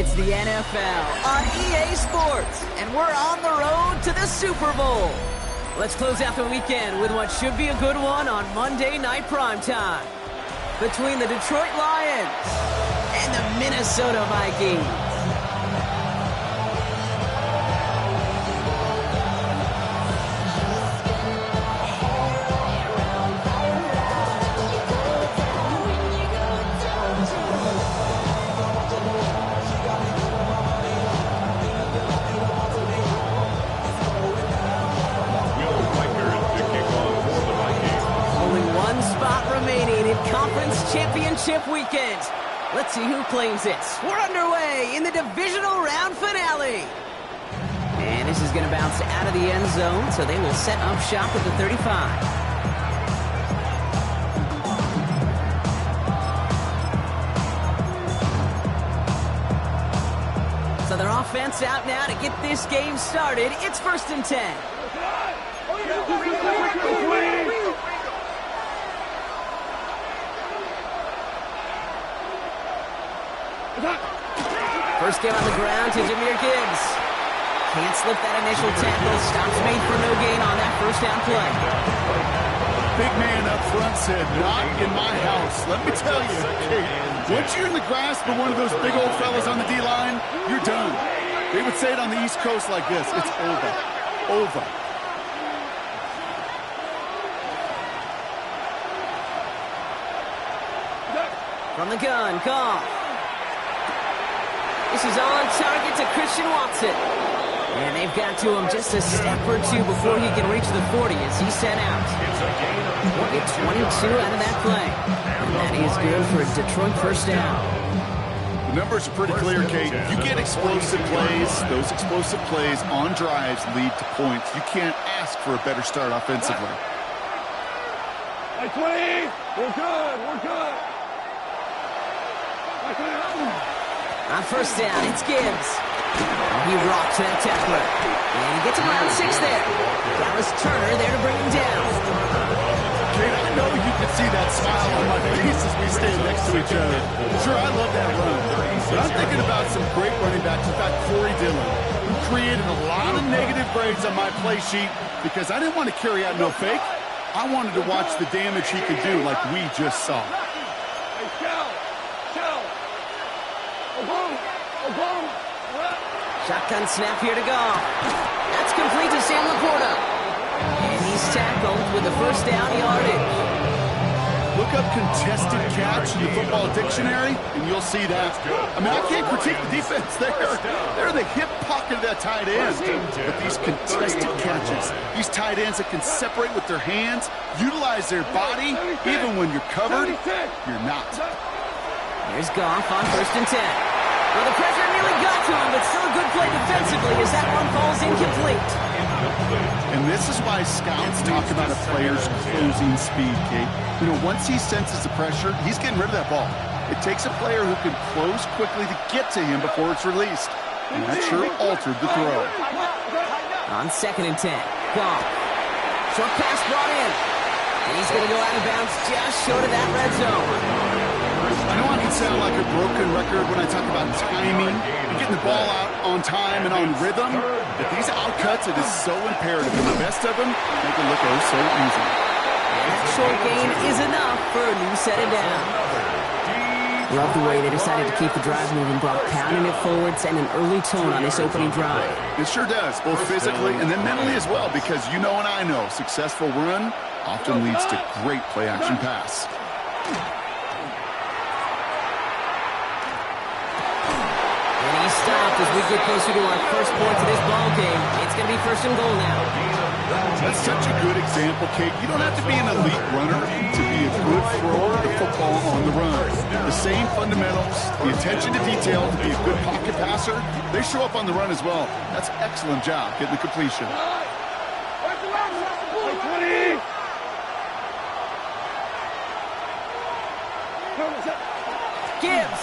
It's the NFL on EA Sports, and we're on the road to the Super Bowl. Let's close out the weekend with what should be a good one on Monday Night Primetime between the Detroit Lions and the Minnesota Vikings. Conference Championship weekend. Let's see who claims it. We're underway in the divisional round finale. And this is going to bounce out of the end zone, so they will set up shop at the 35. So their offense out now to get this game started. It's 1st and 10. First game on the ground to Jahmyr Gibbs. Can't slip that initial tackle. Stops made for no gain on that first down play. Big man up front said, "Not in my house." Let me tell you, Kate, once you're in the grasp of one of those big old fellas on the D-line, you're done. They would say it on the East Coast like this: it's over. Over. From the gun, Goff. This is on target to Christian Watson. And they've got to him just a step or two before he can reach the 40 as he's sent out. We'll get 22 out of that play. And that is good for a Detroit first down. The numbers are pretty clear, Kate. You get explosive plays. Those explosive plays on drives lead to points. You can't ask for a better start offensively. Hey, 20. We're good. We're good. On first down, it's Gibbs. He rocks that tackler. And he gets around 6 there. Dallas Turner there to bring him down. Kate, I know you can see that smile on my face as we stand next to each other. Sure, I love that run. But I'm thinking about some great running backs. In fact, Corey Dillon, who created a lot of negative grades on my play sheet because I didn't want to carry out no fake. I wanted to watch the damage he could do like we just saw. Shotgun snap here to go. That's complete to Sam Laporta. And he's tackled with the first down yardage. Look up contested catch in the football dictionary, and you'll see that. I mean, I can't critique the defense there. They're the hip pocket of that tight end. But these contested catches, these tight ends that can separate with their hands, utilize their body, even when you're covered, you're not. There's Goff on 1st and 10. Well, the pressure nearly got to him, but still a good play defensively as that one falls incomplete. And this is why scouts talk about a player's closing speed, Kate. You know, once he senses the pressure, he's getting rid of that ball. It takes a player who can close quickly to get to him before it's released. And that sure altered the throw. On 2nd and 10, Goff. Short pass brought in. And he's going to go out of bounds just short of that red zone. I know I can sound like a broken record when I talk about timing and getting the ball out on time and on rhythm, but these outcuts, it is so imperative. And the best of them make it look oh so easy. That short gain is enough for a new set of down. Love the way they decided to keep the drive moving, Brock, pounding it forward, sending an early tone on this opening drive. It sure does, both physically and then mentally as well, because you know and I know successful run often leads to great play-action pass. Stopped as we get closer to our first point of this ball game. It's going to be 1st and goal now. That's such a good example, Kate. You don't have to be an elite runner to be a good thrower of the football on the run. The same fundamentals, the attention to detail to be a good pocket passer, they show up on the run as well. That's an excellent job getting the completion. Gibbs.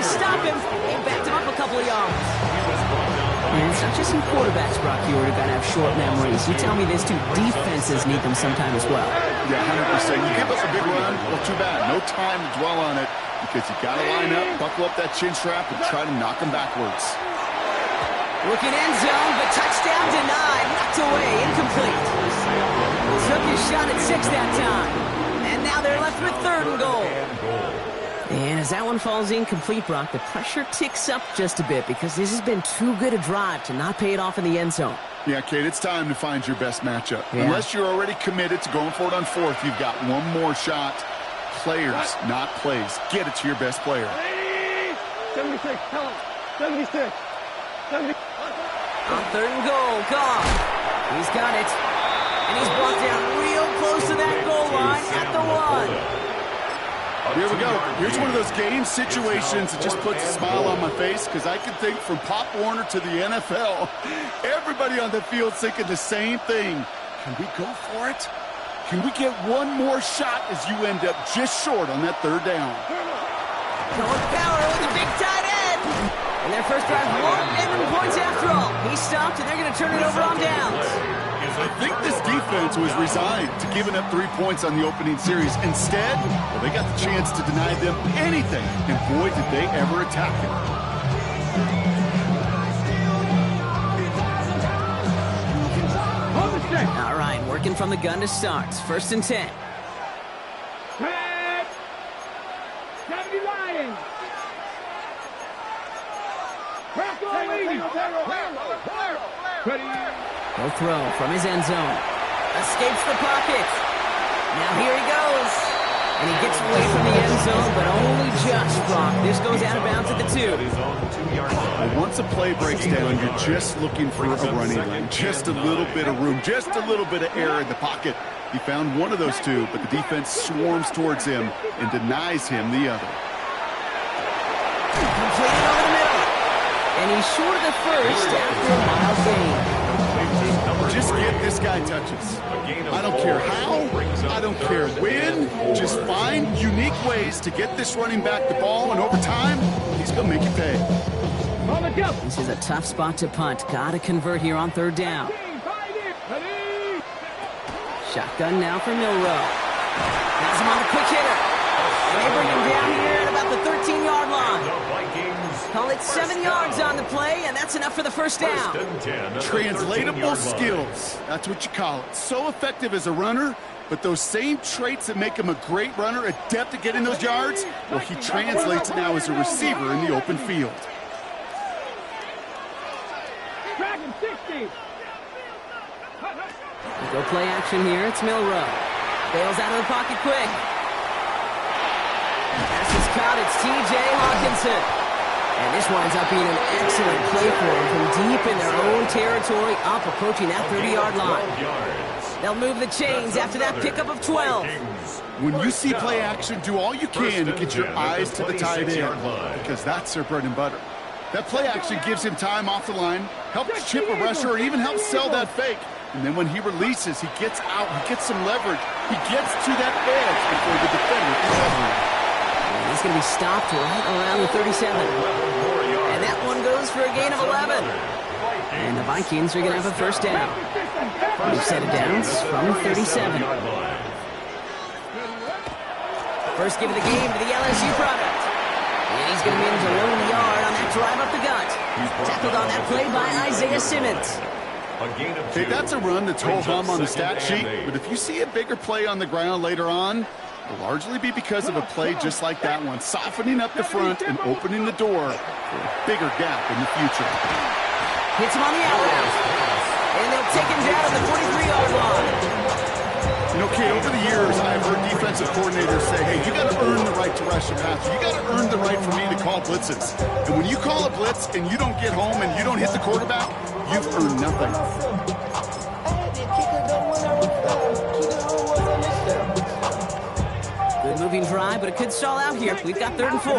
Stop him. He backed him up a couple of yards. And it's not just some quarterbacks, Brock, here who got to have short memories. You tell me this too, defenses need them sometime as well. Yeah, 100%. You give us a big run, well, too bad. No time to dwell on it because you got to line up, buckle up that chin strap, and try to knock them backwards. Looking end zone, but touchdown denied. Knocked away, incomplete. Took his shot at 6 that time. And now they're left with 3rd and goal. And as that one falls incomplete, Brock, the pressure ticks up just a bit because this has been too good a drive to not pay it off in the end zone. Yeah, Kate, it's time to find your best matchup. Yeah. Unless you're already committed to going for it on 4th, you've got one more shot. Players, not plays. Get it to your best player. 76, tell him. 76. 70. On 3rd and goal, Goff. He's got it. And he's brought down real close to that goal line at the 1. Here we go. Here's one of those game situations that just puts a smile on my face because I can think from Pop Warner to the NFL, everybody on the field thinking the same thing. Can we go for it? Can we get one more shot as you end up just short on that 3rd down? Going power with a big tight end. And their first drive won't end in points after all. He stopped, and they're going to turn it over on downs. I think this defense was resigned to giving up 3 points on the opening series. Instead, well, they got the chance to deny them anything, and boy, did they ever attack it. All right, working from the gun to start. 1st and 10. He'll throw from his end zone. Escapes the pocket. Now here he goes. And he gets away from the end zone, but only just, Brock. This goes out of bounds at the 2. Well, once a play breaks down, you're just looking for a running lane. Just a little bit of room, just a little bit of air in the pocket. He found one of those 2, but the defense swarms towards him and denies him the other. Completed over the middle. And he's short of the first after a mild gain. Just get this guy touches. I don't care how, I don't care when. Just find unique ways to get this running back the ball, and over time, he's going to make you pay. This is a tough spot to punt. Got to convert here on 3rd down. Shotgun now for Milroe. Has him on the quick hitter. And they bring him down here at about the 13-yard line. Call it 7 yards on the play, and that's enough for the 1st down. Translatable skills. That's what you call it. So effective as a runner, but those same traits that make him a great runner, adept at getting those yards, well, he translates it now as a receiver in the open field. Go play action here. It's Milroe. Bails out of the pocket quick. Pass is caught. It's T.J. Hawkinson. And this winds up being an excellent play for them from deep in their own territory, up approaching that 30-yard line. They'll move the chains after that pickup of 12. When you see play action, do all you can to get your eyes to the tight end, because that's their bread and butter. That play action gives him time off the line, helps chip a rusher, or even helps sell that fake. And then when he releases, he gets out, he gets some leverage. He gets to that edge before the defender can cover him. He's going to be stopped right around the 37. And that one goes for a gain of 11. And the Vikings are going to have a 1st down. New set of downs from 37. First give of the game to the LSU product. And he's going to manage a lone yard on that drive up the gut. Tackled on that play by Isaiah Simmons. Okay, that's a run that's ho-hum on the stat sheet, but if you see a bigger play on the ground later on, it'll largely be because of a play just like that one, softening up the front and opening the door for a bigger gap in the future. Hits him on the out. And they'll take him down at the 43-yard line. You know, Kate, over the years, I've heard defensive coordinators say, hey, you got to earn the right to rush a passer. You got to earn the right for me to call blitzes. And when you call a blitz and you don't get home and you don't hit the quarterback, you've earned nothing. Good moving drive, but it could stall out here. We've got 3rd and 4.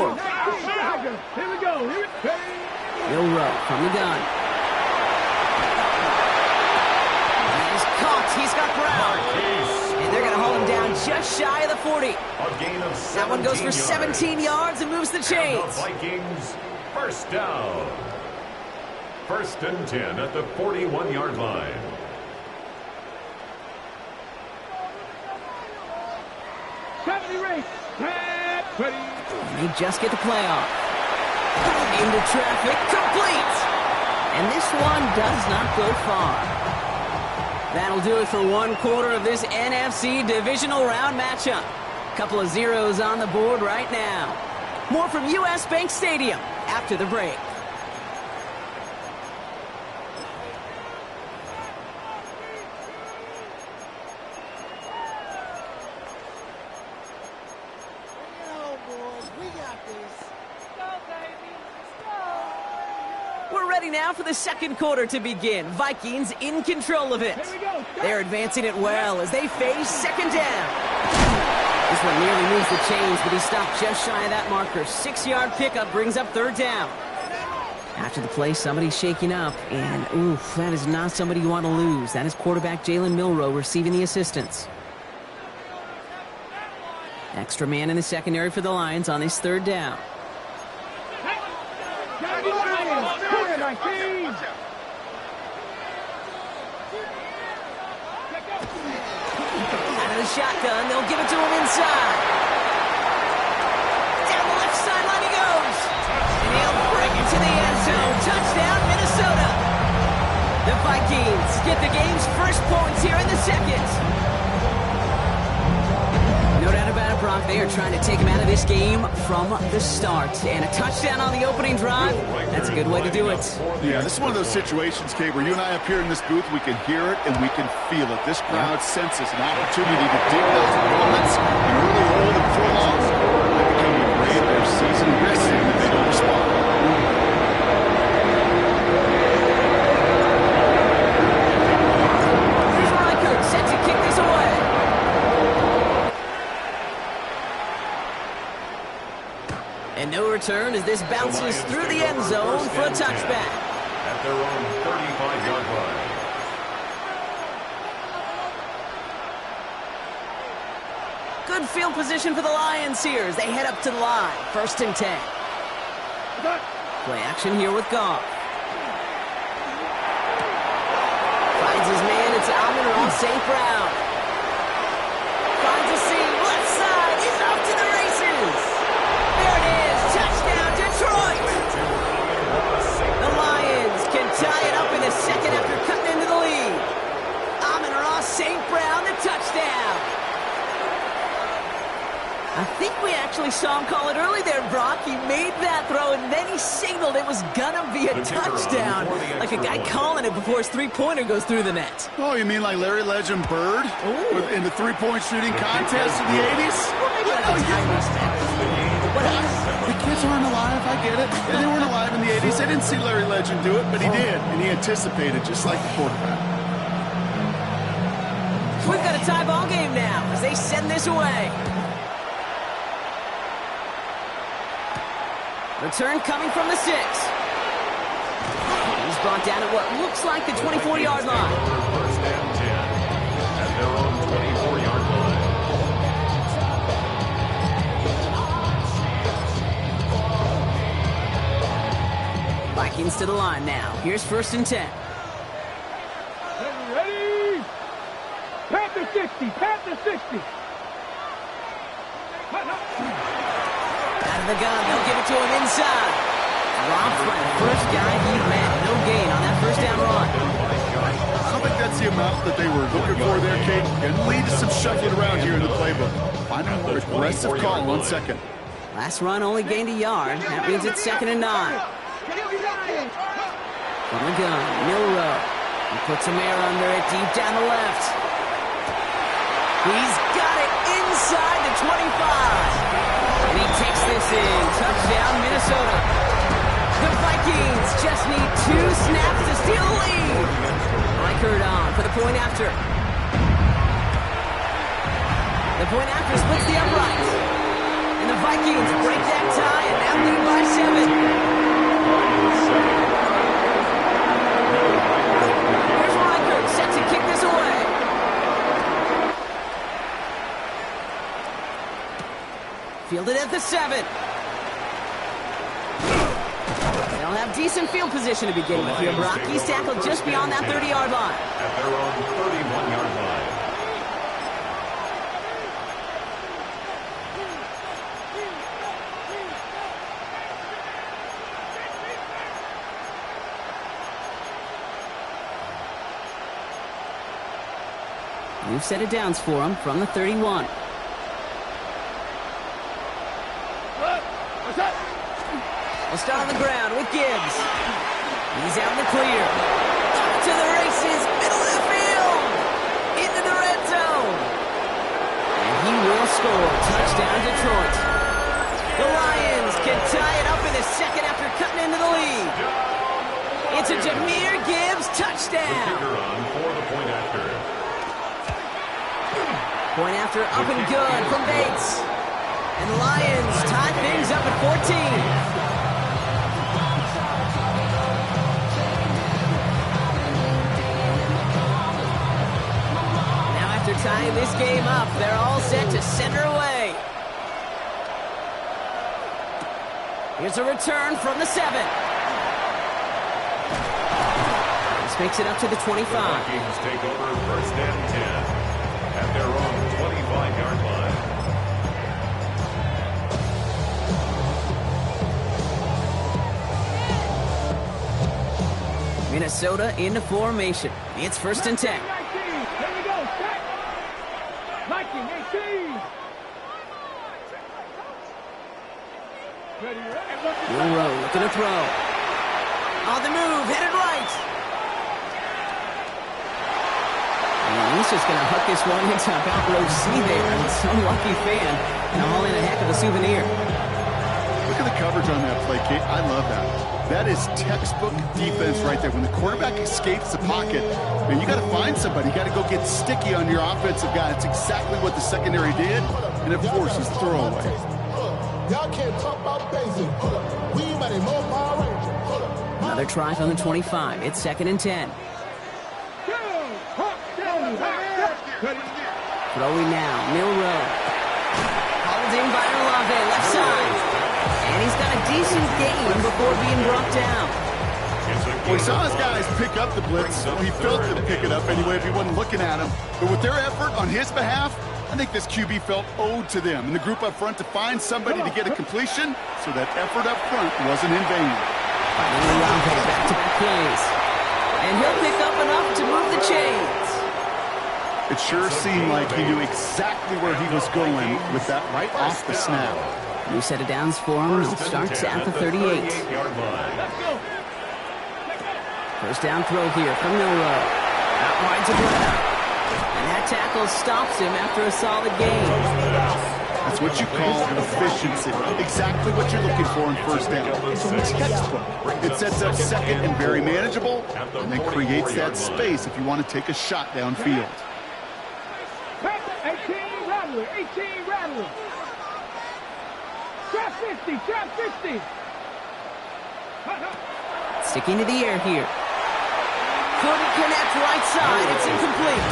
Here we go. Milroe from the gun. He's caught. He's got Brown. And they're going to hold him down just shy of the 40. That one goes for 17 yards and moves the chains. Vikings, 1st down. First and 10 at the 41-yard line. They just get the play off. Into traffic, complete! And this one does not go far. That'll do it for one quarter of this NFC divisional round matchup. Couple of zeros on the board right now. More from U.S. Bank Stadium after the break. We're ready now for the second quarter to begin. Vikings in control of it. They're advancing it well as they face second down. This one nearly moves the chains, but he stopped just shy of that marker. 6-yard pickup brings up third down. After the play, somebody's shaking up, and oof, that is not somebody you want to lose. That is quarterback Jalen Milroe receiving the assistance. Extra man in the secondary for the Lions on this third down. Out of the shotgun, they'll give it to him inside. Down the left sideline he goes. And he'll bring it to the end zone. Touchdown, Minnesota. The Vikings get the game's first points here in the second. No doubt about it, Brock. They are trying to take him out of this game from the start. And a touchdown on the opening drive, that's a good way to do it. Yeah, this is one of those situations, Kate, where you and I up here in this booth, we can hear it and we can feel it. This crowd senses an opportunity to dig those moments and really hold them for long. They're becoming great. Their season resting if they don't respond. Here's Reichert set to kick this away. And no return as this bounces through the end zone for a touchback. At their own 35-yard line. Good field position for the Lions here as they head up to the line. First and 10. Play action here with Goff. Finds his man. It's Amon-Ra St. Brown. Finds a seam. Left side. He's off to the races. There it is. Touchdown, Detroit. The Lions can tie it up in the second after cutting into the lead. Amon-Ra St. Brown, the touchdown. I think we actually saw him call it early there, Brock. He made that throw, and then he signaled it was going to be a touchdown. Like a guy calling it before his three-pointer goes through the net. Oh, you mean like Larry Legend Bird in the three-point shooting contest in the 80s? The kids aren't alive, I get it. And they weren't alive in the 80s. They didn't see Larry Legend do it, but he did. And he anticipated, just like the quarterback. We've got a tie ball game now as they send this away. Return coming from the 6. He's brought down at what looks like the 24-yard line. First and 10 at their own 24-yard line. Vikings to the line now. Here's first and 10. Ready? Panther 60. Panther 60. Out of the gun, they'll give it to him inside. Rob Fred, first guy he met. No gain on that first down run. I don't think that's the amount that they were looking for there, Kate. And lead to some shuffling around here in the playbook. Find a more aggressive call 1 second. Last run only gained a yard. That means it's second and 9. From the gun, Milroe. He puts some air under it, deep down the left. He's got it inside the 25. And he takes this in. Touchdown, Minnesota. The Vikings just need 2 snaps to steal the lead. Reichert on for the point after. The point after splits the uprights. And the Vikings break that tie and now lead by 7. Here's Reichert set to kick this away. Fielded at the 7. They'll have have decent field position to begin with here, Brock. He's tackled just beyond that 30-yard line. At their own 31-yard line. New set of downs for him from the 31. We'll start on the ground with Gibbs. He's out in the clear. To the races, middle of the field. Into the red zone. And he will score. Touchdown, Detroit. The Lions can tie it up in the second after cutting into the lead. It's a Jahmyr Gibbs touchdown. For the point after. Point after up and good from Bates. And the Lions tie things up at 14. Tying this game up, they're all set to center away. Here's a return from the 7. This makes it up to the 25. The Vikings take over first and 10 at their own 25-yard line. Minnesota into formation. It's first and 10. Milroe looking to throw. On the move, headed right. And he's just going to hook this one into about row C there. And some lucky fan and haul in a heck of a souvenir. Look at the coverage on that play, Kate. I love that. That is textbook defense right there. When the quarterback escapes the pocket, man, you got to find somebody. You got to go get sticky on your offensive guy. It's exactly what the secondary did, and it forces throwaway. Y'all can't talk about basic. We might have more Power Rangers. Another try from the 25. It's second and 10. Throwing now, Milroe. Hauled in by Olave, left side. And he's got a decent gain before being brought down. Well, he saw his guys pick up the blitz. He felt them pick it up anyway if he wasn't looking at him. But with their effort on his behalf, I think this QB felt owed to them and the group up front to find somebody to get a completion, so that effort up front wasn't in vain. Back-to-back plays. And he'll pick up enough to move the chains. It sure seemed like he knew exactly where he was going with that right off the snap. New set of downs for him. It starts at the 38. First down throw here from Milroe. Out wide to Brown. And that tackle stops him after a solid gain. That's what you call efficiency. Exactly what you're looking for in first down. It's almost textbook. It sets up second and very manageable, and then creates that space if you want to take a shot downfield. 18 Rattler, 18 Rattler. Trap 50, trap 50. Sticking to the air here. Couldn't connect right side. It's incomplete.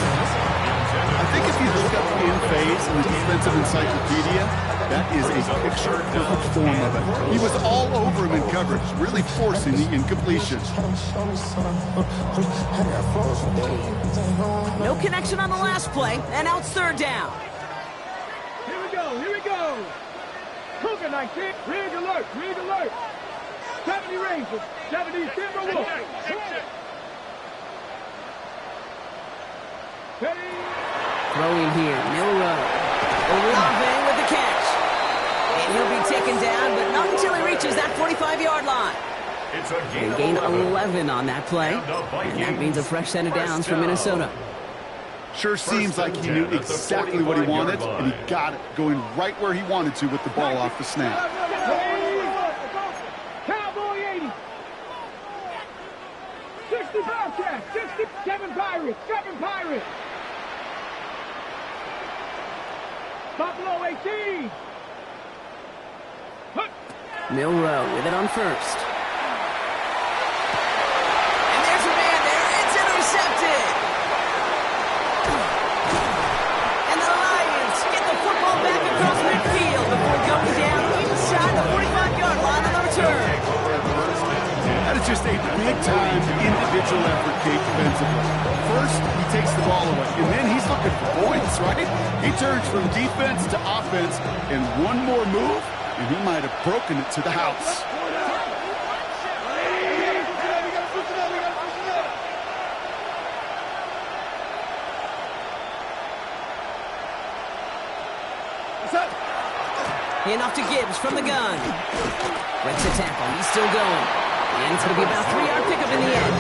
I think if you look up in phase in the defensive encyclopedia, that is a picture-perfect form of it. He was all over him in coverage, really forcing the incompletion. No connection on the last play, and now it's third down. Here we go, here we go. Cougar 19, rig alert, rig alert. 70 Rangers, 70 Timberwolves. Ready? Throwing here, Milroe. Olave with the catch. And he'll be taken down, but not until he reaches that 45-yard line. They gain 11 on that play, and that means a fresh set of downs for Minnesota. Sure seems like he knew exactly what he wanted, and he got it, going right where he wanted to with the ball off the snap. Cowboy 80. 60 Bobcats, 67 Pirates, 7 Pirates. Buffalo 18. Milroe with it on first. And there's a man there. It's intercepted. And the Lions get the football back across midfield before going down inside the 45-yard line on the return. That just a big-time individual effort, Kate, defensively. First, he takes the ball away, and then he's looking for points, right? He turns from defense to offense, and one more move, and he might have broken it to the house. Enough to Gibbs from the gun. Breaks a tackle. He's still going. And it's going to be about a 3-yard pickup in the end.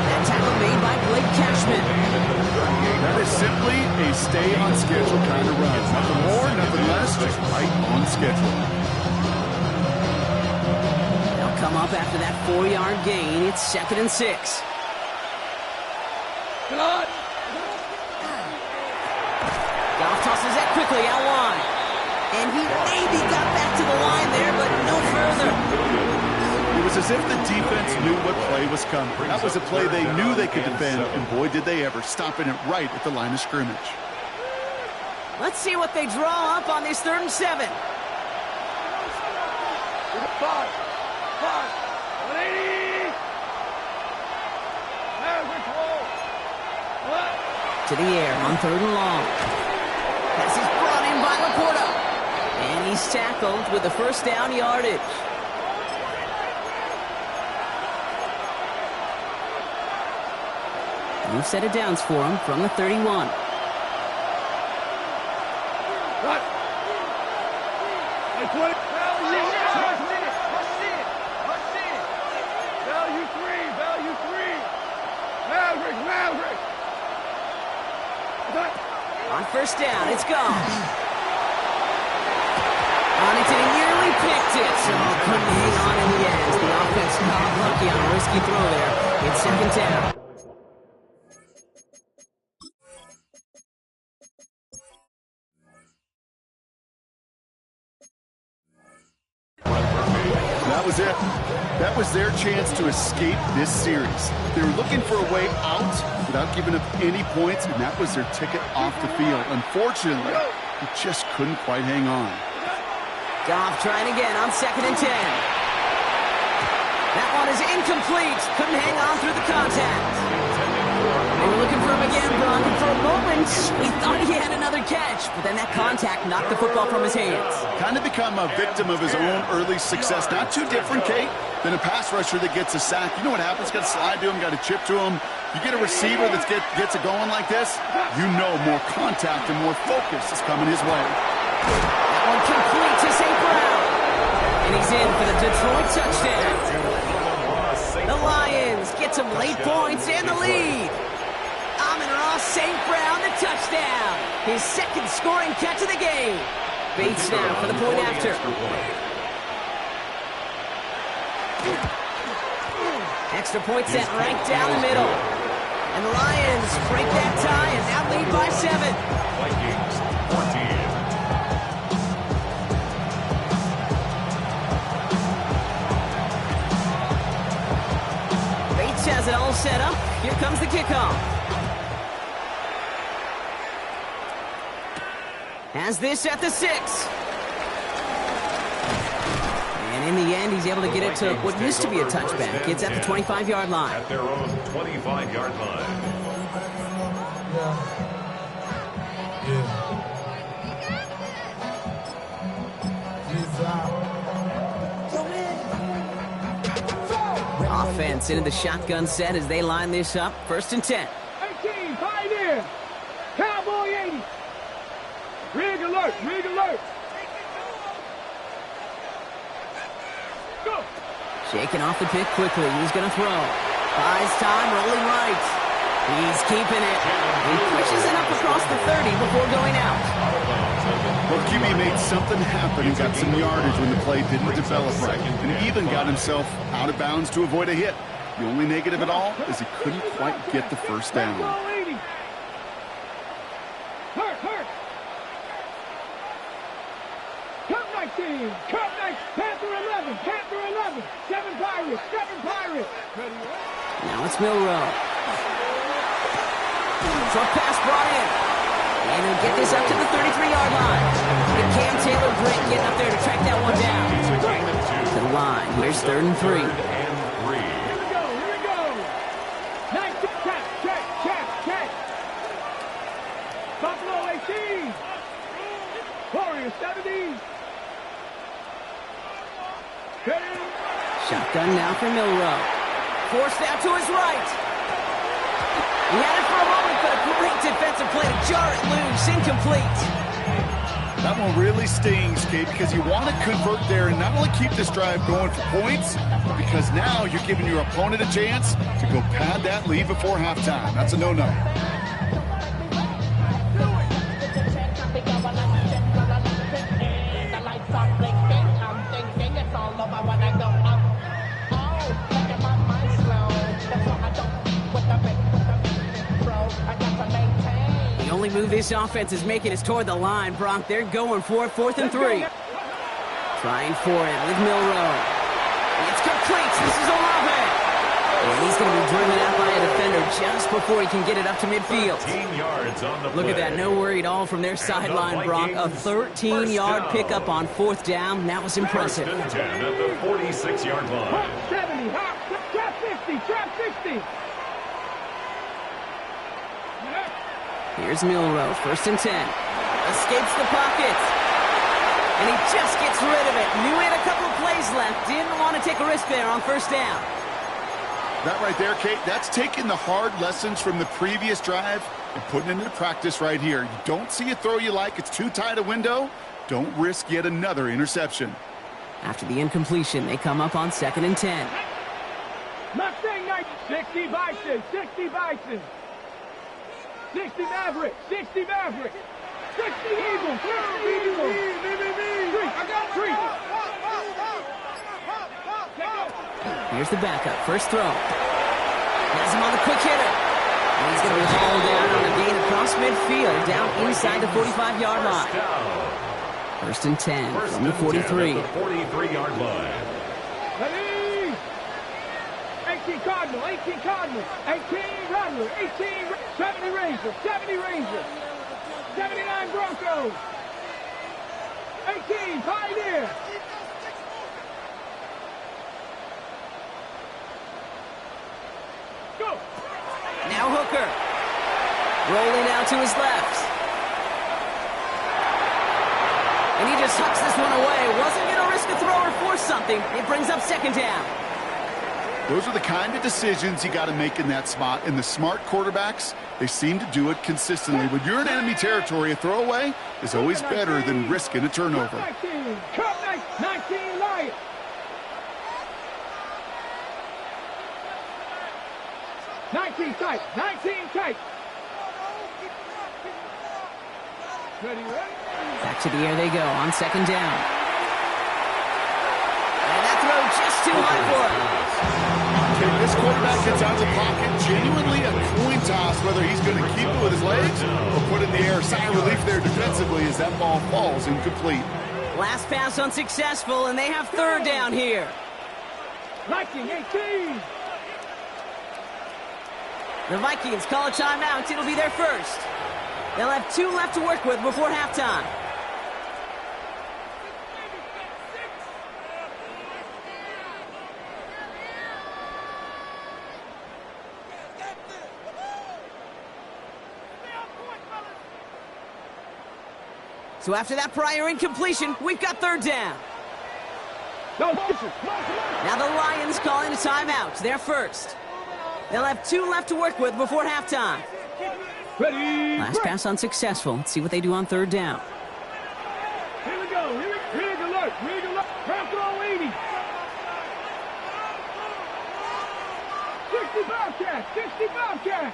That tackle made by Blake Cashman. That is simply a stay-on-schedule kind of run. Nothing more, nothing less, just right on schedule. They'll come up after that 4-yard gain. It's 2nd and 6. Goff tosses that quickly out wide. And he maybe got back to the line there, but no further. It was as if the defense knew what play was coming. That was a play they knew they could defend, and boy, did they ever, stopping it right at the line of scrimmage. Let's see what they draw up on this 3rd and 7. 180. To the air on 3rd and long. Pass is brought in by Laporta. And he's tackled with the first down yardage. New set of downs for him from the 31. Value three. Maverick. On first down, it's gone. Arlington nearly picked it, so couldn't hang on in the end. The offense got lucky on a risky throw there. It's 2nd down. That was it. That was their chance to escape this series. They were looking for a way out without giving up any points, and that was their ticket off the field. Unfortunately, they just couldn't quite hang on. Goff trying again on 2nd and 10. That one is incomplete. Couldn't hang on through the contact. They were looking for him again, Brock, and for a moment, we thought he had another catch, but then that contact knocked the football from his hands. Kind of become a victim of his own early success. Not too different, Kate, than a pass rusher that gets a sack. You know what happens? Got to slide to him, got to chip to him. You get a receiver that gets it going like this, you know more contact and more focus is coming his way. That one complete to St. Brown. And he's in for the Detroit touchdown. The Lions get some late points and the lead. Amon-Ra St. Brown, the touchdown. His 2nd scoring catch of the game. Bates now for the point after. Extra point set right down the middle. And the Lions break that tie and now lead by 7. Vikings 14. Bates has it all set up. Here comes the kickoff. Has this at the 6. And in the end, he's able to get it to what used to be a touchback. It's at the 25-yard line. At their own 25-yard line. Offense into the shotgun set as they line this up. 1st and 10. 18, Pioneer. Cowboy 80. Rig alert. Go. Shaking off the pick quickly. He's going to throw. Buys time, rolling right. He's keeping it. He pushes it up across the 30 before going out. Well, QB made something happen and got some yardage when the play didn't develop right. And even got himself out of bounds to avoid a hit. The only negative at all is he couldn't quite get the first down. Hurt. Cup 19. Panther 11. 7 Pirates. Now it's Milrow. Short pass brought in. And he'll get this up to the 33-yard line. And Cam Taylor Britt getting up there to track that one down. To the line. Here's 3rd and 3. 70. Ready? Shotgun now for Milroe. Forced out to his right. He had it for a moment, but a great defensive play to jar it loose. Incomplete. That one really stings, Kate, because you want to convert there and not only keep this drive going for points, because now you're giving your opponent a chance to go pad that lead before halftime. That's a no-no. The only move this offense is making is toward the line, Bronk. They're going for it, 4th and 3. Trying for it with Milroe. It's complete. This is Olave. And he's going to be driven out by a defender just before he can get it up to midfield. 13 yards on the Look at play. that. No worry at all from their sideline, Bronk. A 13-yard pickup on 4th down. That was impressive. First and 10 at the 46-yard line. 70. Trap 50. Trap 60. Here's Milroe, 1st and 10. Escapes the pocket. And he just gets rid of it. Knew he had a couple of plays left. Didn't want to take a risk there on 1st down. That right there, Kate, that's taking the hard lessons from the previous drive and putting it into practice right here. You don't see a throw you like, it's too tight a window. Don't risk yet another interception. After the incompletion, they come up on 2nd and 10. Mustang Knight. 60 Bison. 60 Bison. 60 Maverick. 60 Maverick. 60 Eagles. 60 Eagles. Here's the backup. First throw. Has him on the quick hitter. And he's going to be hauled down on a gain across midfield, down inside the 45-yard line. 1st and 10 from the 43. 43-yard line. Ready? 18 Cardinal. 18 Cardinal. 18 Rattler. 18 70 Rangers. 70 Rangers. 79 Broncos. 18 Pioneer. Go. Now Hooker. Rolling out to his left. And he just hucks this one away. Wasn't going to risk a throw or force something. It brings up 2nd down. Those are the kind of decisions you got to make in that spot. And the smart quarterbacks, they seem to do it consistently. When you're in enemy territory, a throwaway is always better than risking a turnover. 19. Cup 19 Lions. Tight. 19 tight. Ready? Back to the air they go on 2nd down. And that throw just too high for him. Okay, this quarterback gets out of the pocket, genuinely a coin toss, whether he's going to keep it with his legs or put it in the air. Sigh of relief there defensively as that ball falls incomplete. Last pass unsuccessful, and they have 3rd down here. Viking 18. The Vikings call a timeout. It'll be their first. They'll have 2 left to work with before halftime. So after that prior incompletion, we've got 3rd down. Now the Lions calling a timeout. They're first. They'll have 2 left to work with before halftime. Ready? Last pass unsuccessful. Let's see what they do on 3rd down. Here we go. Rig alert. Rig alert. Trap throw 80. 60 Bobcat. 60 Bobcat.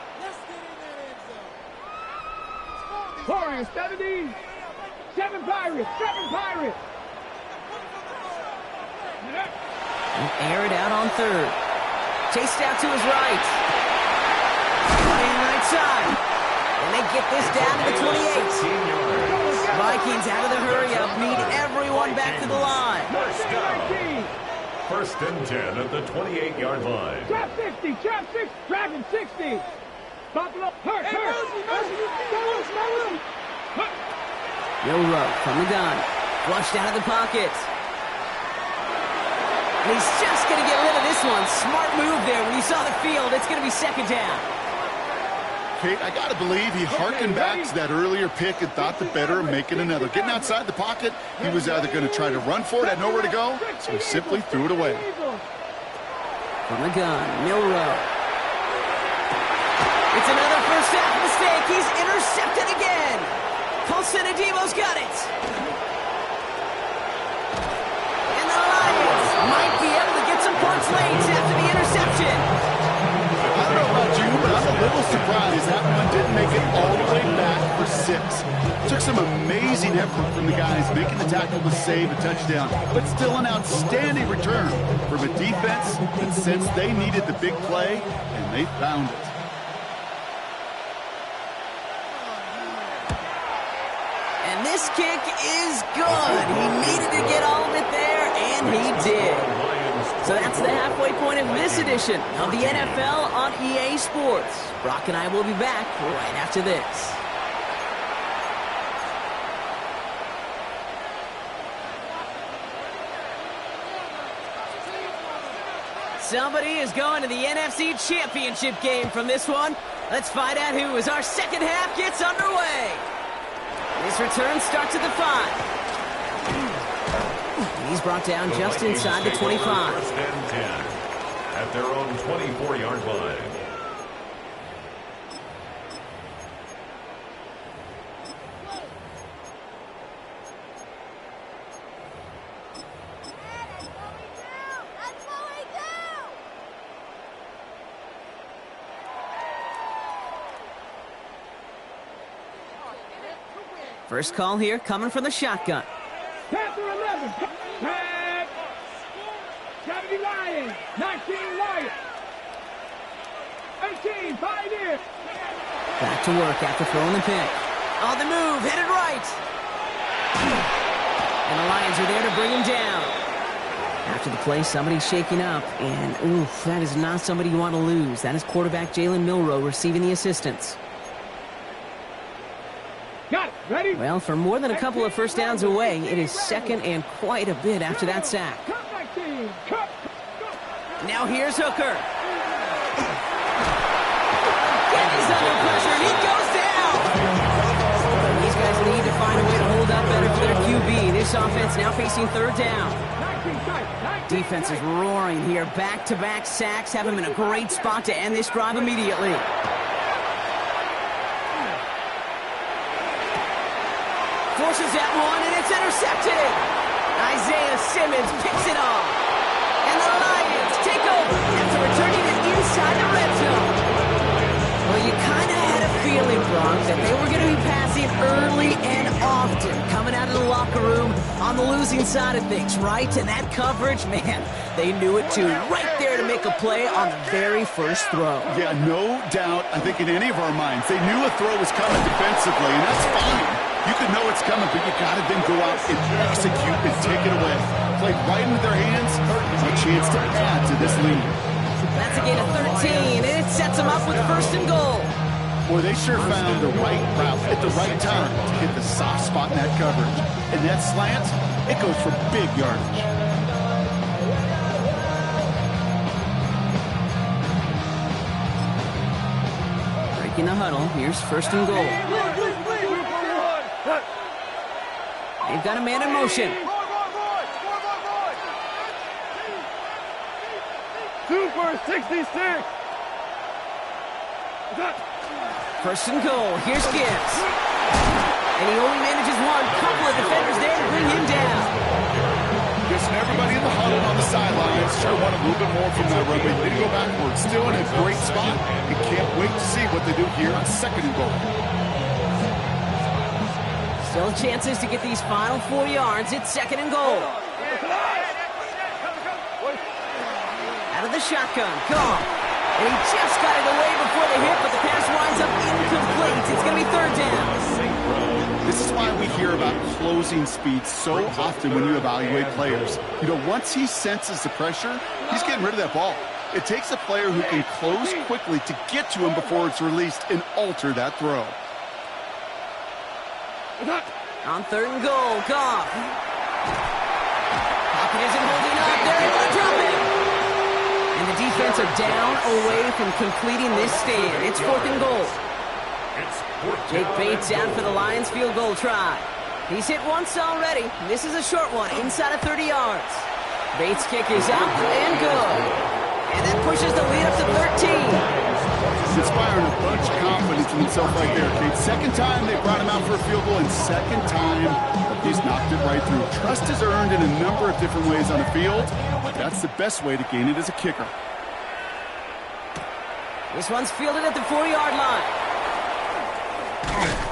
Warriors 70. 7 Pirates. 7 Pirates. Air it out on 3rd. Chased out to his right. Playing right side. And they get this down to the 28. Vikings out of the hurry-up need everyone back to the line. First and 10 at the 28-yard line. Trap 60. Trap 6. Dragon 60. Buffalo. Hurt. Milroe from the gun. Flushed out of the pocket. And he's just going to get rid of this one. Smart move there when he saw the field. It's going to be 2nd down. Kate, I got to believe he harkened back to that earlier pick and thought the better of making another. Getting outside the pocket, he was either going to try to run for it, had nowhere to go, so he simply threw it away. From the gun, Milroe. It's another first half mistake. He's intercepted again. Paulson Adebo's got it. And the Lions might be able to get some points late after the interception. I don't know about you, but I'm a little surprised that one didn't make it all the way back for 6. Took some amazing effort from the guys making the tackle to save a touchdown, but still an outstanding return from a defense that sensed they needed the big play, and they found it. And this kick is good. He needed to get all of it there, and he did. So that's the halfway point of this edition of the NFL on EA Sports. Brock and I will be back right after this. Somebody is going to the NFC Championship game from this one. Let's find out who as our second half gets underway. This return starts at the 5. He's brought down just inside the 25. First and 10 at their own 24-yard line. First call here coming from the shotgun. Panther 11. Tag. 70 Lions. 19 Lions. 18 Pioneers. Back to work after throwing the pick. On the move, headed right. And the Lions are there to bring him down. After the play, somebody's shaking up. And, oof, that is not somebody you want to lose. That is quarterback Jalen Milroe receiving the assistance. Got it. Ready? Well, for more than a couple of first downs away, it is second and quite a bit after that sack. Cut 19. Cut. Now here's Hooker. And he's under pressure. He goes down. These guys need to find a way to hold up better for their QB. This offense now facing third down. 19. Defense is roaring here. Back-to-back sacks have him in a great spot to end this drive immediately. Forces that one, and it's intercepted. Isaiah Simmons picks it off. And the Lions take over after returning it inside the red zone. Well, you kind of had a feeling, Brock, that they were going to be passing early and often coming out of the locker room on the losing side of things, right? And that coverage, man, they knew it too. Right there to make a play on the very first throw. Yeah, no doubt, I think in any of our minds, they knew a throw was coming defensively, and that's fine. You can know it's coming, but you got to then go out and execute and take it away. Played right into their hands, a chance to add to this lead. That's a gain of 13, and it sets them up with first and goal. Boy, they sure found the right route at the right time to hit the soft spot in that coverage. And that slant, it goes for big yardage. Breaking the huddle, here's first and goal. They've got a man in motion. 2 for 66. First and goal, here's Gibbs. And he only manages one. Couple of defenders there to bring him down. Guessing everybody in the huddle on the sidelines sure want a little bit more from that run, but they didn't go backwards. Still in a great spot. You can't wait to see what they do here on second and goal. Still chances to get these final 4 yards. It's second and goal. Out of the shotgun, Goff. And he just got it away before the hit, but the pass winds up incomplete. It's going to be third down. This is why we hear about closing speed so often when you evaluate players. You know, once he senses the pressure, he's getting rid of that ball. It takes a player who can close quickly to get to him before it's released and alter that throw. On third and goal, Goff. Pocket isn't holding up. They're able to drop it. And the defense are down away from completing this stand. It's fourth and goal. Jake Bates out for the Lions field goal try. He's hit once already. This is a short one, inside of 30 yards. Bates' kick is up and good. And that pushes the lead up to 13. He's inspiring a bunch of confidence in himself right there, Kate. Second time they brought him out for a field goal, and second time he's knocked it right through. Trust is earned in a number of different ways on the field. That's the best way to gain it as a kicker. This one's fielded at the 4-yard line.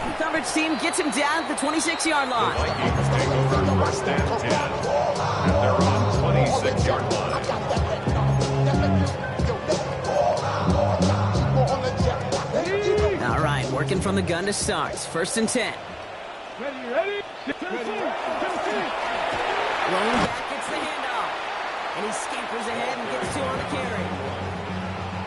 The coverage team gets him down at the 26-yard line. The Vikings take over first and 10 at their own 26-yard line. All right, working from the gun to start. It's 1st and 10. Ready? Rolling back gets the handoff. And he scampers ahead and gets 2 on the carry.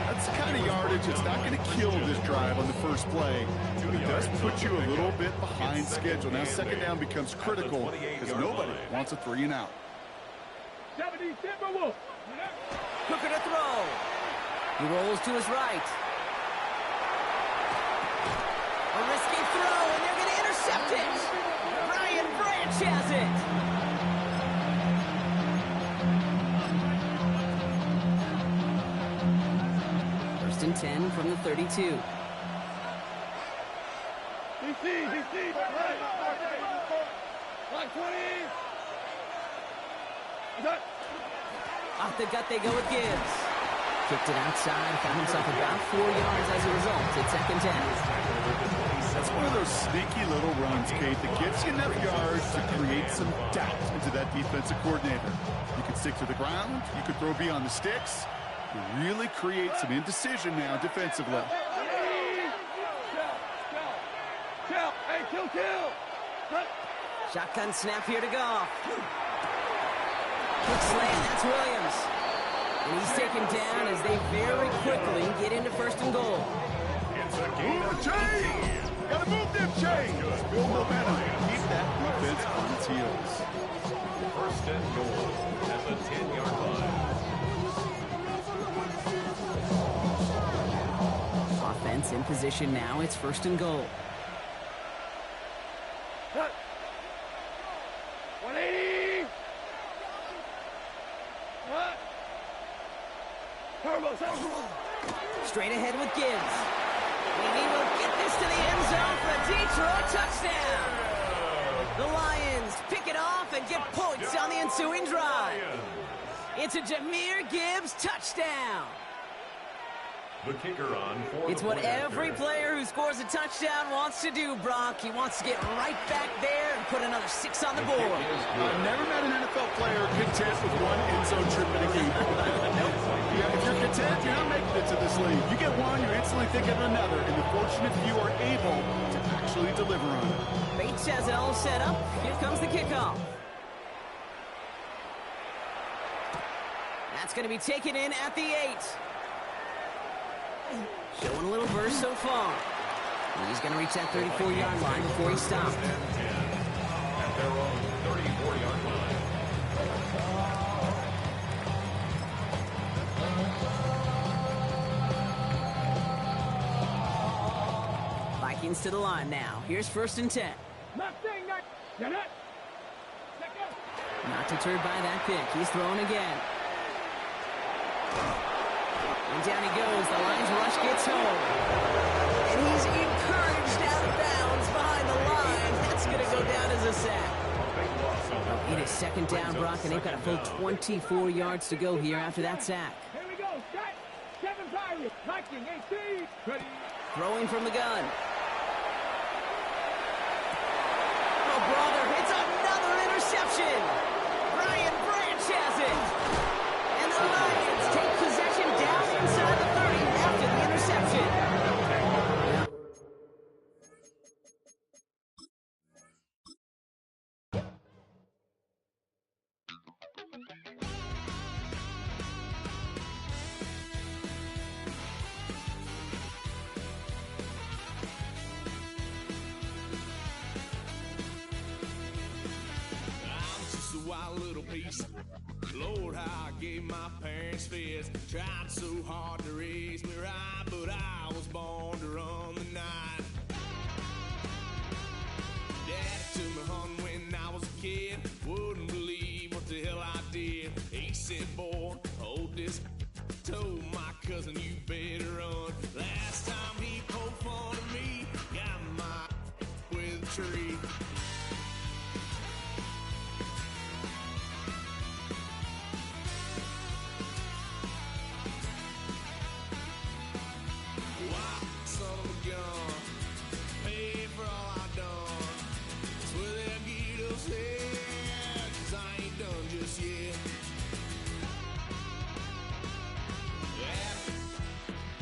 That's the kind of yardage that's not going to kill this drive on the first play. It does put you a little bit behind schedule. Now second down becomes critical because nobody wants a 3 and out. 70 Timberwolves. Hooker to throw. He rolls to his right. A risky throw, and they're going to intercept it. Brian Branch has it. First and 10 from the 32. DC. Line 20. Off the gut they go with Gibbs. Kicked it outside, found himself about 4 yards as a result. It's 2nd 10. That's one of those sneaky little runs, Kate, that gets you enough yards to create some doubt into that defensive coordinator. You can stick to the ground. You could throw beyond the sticks. You really create some indecision now defensively. Hey, kill. Shotgun snap here to Goff. Quick slant, that's Williams. And he's taken down as they very quickly get into 1st and goal. It's a game of Chains! Gotta move them chains! Build momentum. Keep that defense on its heels. 1st and goal at the 10-yard line. Offense in position now. It's 1st and goal. 180. Straight ahead with Gibbs. And he will get this to the end zone for a Detroit touchdown. The Lions pick it off and get points on the ensuing drive. It's a Jahmyr Gibbs touchdown. The kicker on 4. It's what every player who scores a touchdown wants to do, Brock. He wants to get right back there and put another 6 on the board. I've never met an NFL player content with one end zone trip in a game. Yeah, if you're content, you're not making it to this league. You get one, you're instantly thinking of another, and the fortunate few are able to actually deliver on it. Bates has it all set up. Here comes the kickoff. That's going to be taken in at the 8. Showing a little burst so far. He's going to reach that 34-yard line before he stops. At their own 34-yard line. Vikings to the line now. Here's 1st and 10. Not deterred by that pick. He's throwing again. And down he goes. The Lions rush gets home. And he's encouraged out of bounds behind the line. That's going to go down as a sack. It is 2nd down, Brock, and they've got a full 24 yards to go here after that sack. Here we go. Set. Kevin Byron. Viking 18. Ready. Throwing from the gun. Oh, brother, it's another interception. Brian Branch has it. And the Lions take possession down inside the 30 after the interception. Lord, how I gave my parents fist. Tried so hard to raise me right, but I was born to run the night. Daddy took me home when I was a kid. Wouldn't believe what the hell I did. He said, boy, hold this. Told my cousin, you better run. Last time he poked fun at me, got my with a tree. Why, son of a gun, pay for all I done. Swear they'll get us here, 'cause I ain't done just yet.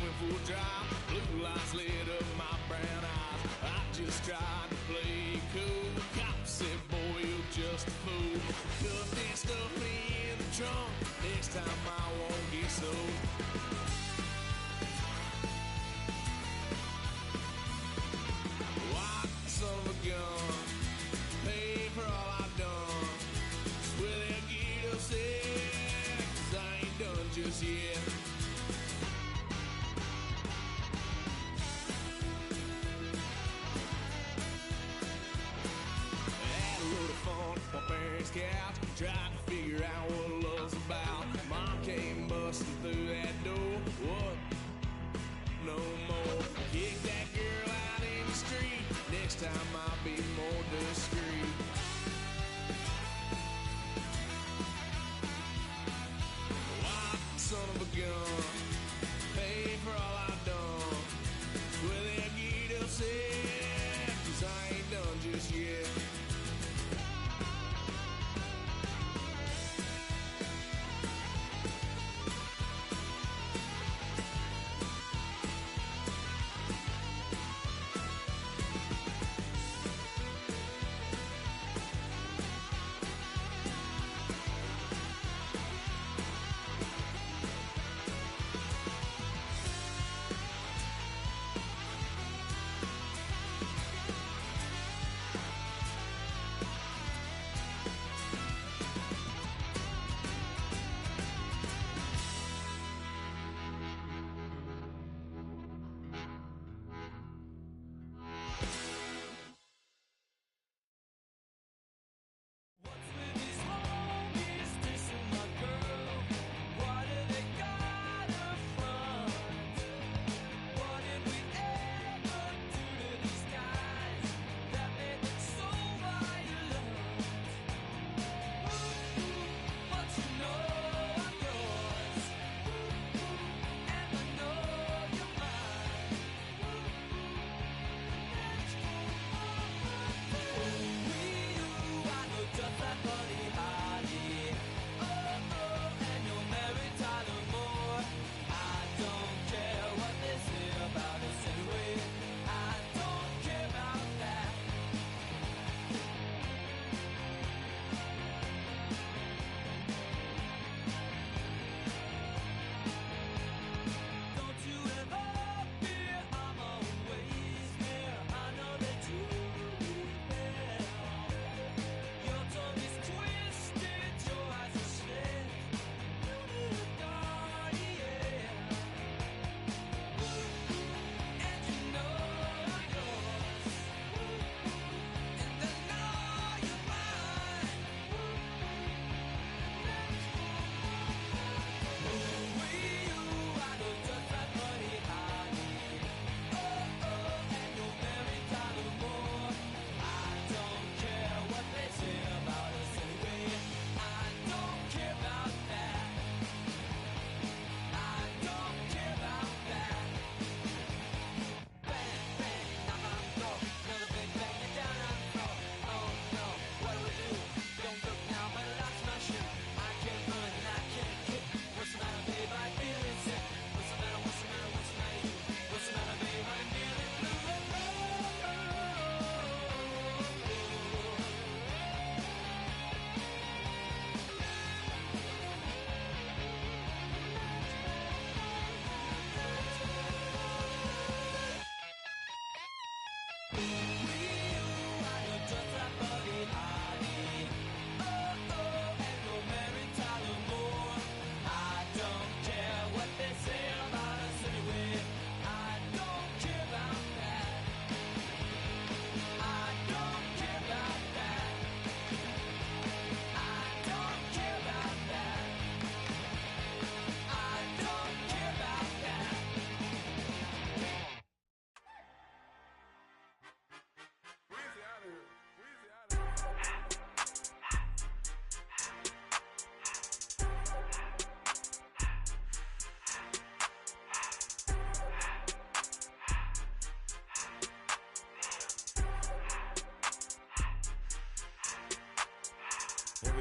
Went full drive, blue lights lit up my brown eyes. I just tried to play cool. Cop said, boy, you're just a fool. Cuffed and stuffed me in the trunk. Next time I won't get so. White son of a gun, pay for all I've done. Swear they'll get us there, 'cause I ain't done just yet. My parents' couch, tried to figure out what love's about. Mom came busting through that door. What? No more. Kick that girl out in the street. Next time I'll be more discreet. White son of a gun, pay for all I've done. Well, they'll get upset, 'cause I ain't done just yet.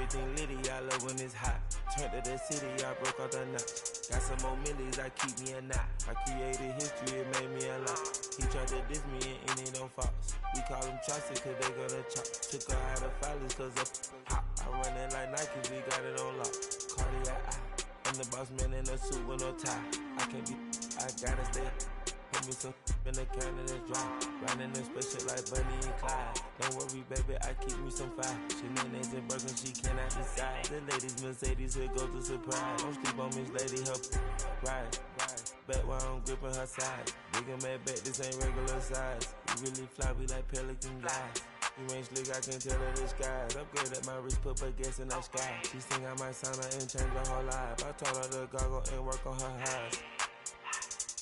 Everything litty, I love when it's hot. Turned to the city, I broke out the notch. Got some more millies, I keep me a knot. I created history, it made me a lot. He tried to diss me and it don't false. We call them chopsticks cause they gonna chop. Took her out of filers cause of hot. I run it like Nike, we got it on lock. Cardiac eye. I'm the boss man in a suit with no tie. I can't be, I gotta stay. Put me some in the can and it's dry. Riding the special like Bunny and Clyde. Don't worry, baby, I keep me some fire. Shenanigans and Birkin, she cannot decide. The ladies Mercedes, here goes the surprise. Don't sleep on Miss Lady, help ride. Back while I'm gripping her side. Big and mad back, this ain't regular size. We really fly, we like pelican guys. You ain't slick, I can tell her the skies. Upgrade at my wrist, put baguettes in the sky. She think I might sign her and change her whole life. I told her to goggle and work on her highs.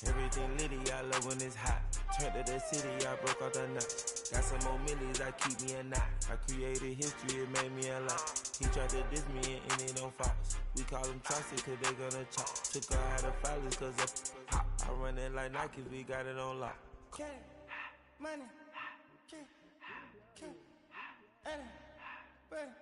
Everything litty, I love when it's hot. Turned to the city, I broke out the notch. Got some more millies, I keep me a knot. I created history, it made me a lot. He tried to diss me and it don't false. We call them chopsticks cause they gonna chop. Took her out of filers cause of hot. I run it like Nike, we got it on lock. Candy, money, candy, Anna, Brandon,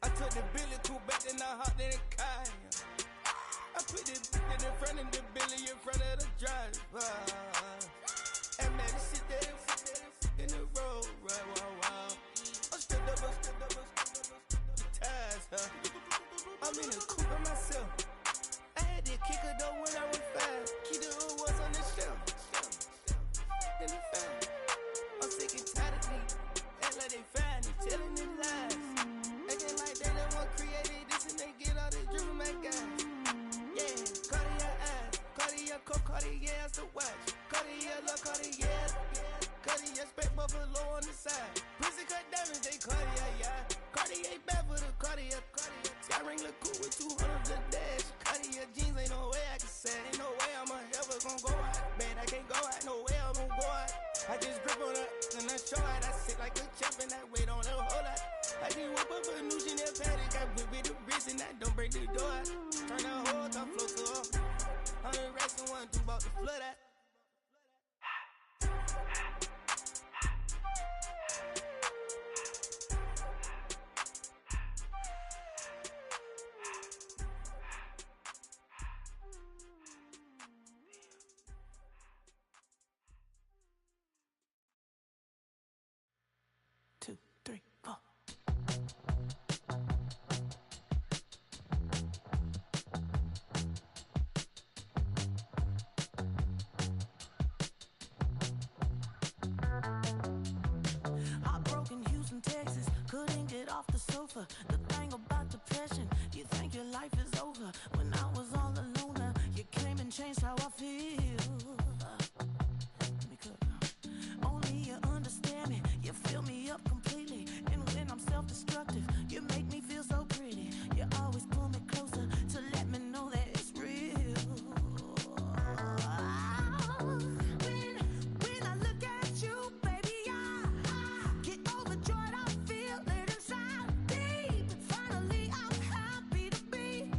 I took the Billy cool back and I hopped in the car. I put the in front of the Billy in front of the driver. And man, sit there in the road, right, wow. I'm stood up, the ties, huh? I'm in the coupe by myself. I had to kick her though when I was 5. Keep the hood was on the shelf. In the fan. I'm sick and tired of me. Act like they find it, telling them lies. Acting like they the one created this and they get all this driven my guys. Yeah, Cartier eyes, Cartier coat, Cartier ass to watch. Cartier love, Cartier, Cartier spec buffalo on the side. Pussy cut diamonds, they Cartier, yeah. Cartier bad for the Cartier. Sky ring look cool with 200 the dash. Cartier jeans, ain't no way I can say. Ain't no way I'm ever gonna go out. Man, I can't go out, no way I'm gonna go out. I just grip on her and I show out. I sit like a champ and I wait on her whole lot. I just whip up a new Chanel paddock. I whip with the wrist and I don't break the door out. Turn the whole top flow to her. 100 racks and 1, 2 bought the flood out. The thing about depression, you think your life is over. When I was all alone, you came and changed how I feel. Let me cook now. Only you understand me, you fill me up completely. And when I'm self-destructive, you make me feel so pretty. You always pull me closer to let me know that it's real. When I look at you, baby, I get overjoyed. I feel it inside. Finally, I'm happy to be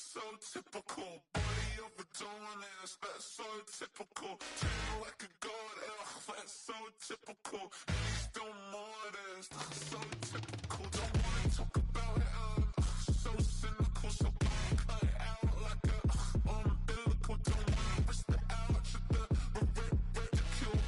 so typical. Body overdoing this, that's so typical. Treat like a god, that's so typical. He's still more of this, so typical. Don't wanna talk about it, so cynical. So cut it out like a umbilical. Don't wanna risk the ouch of the ridicule.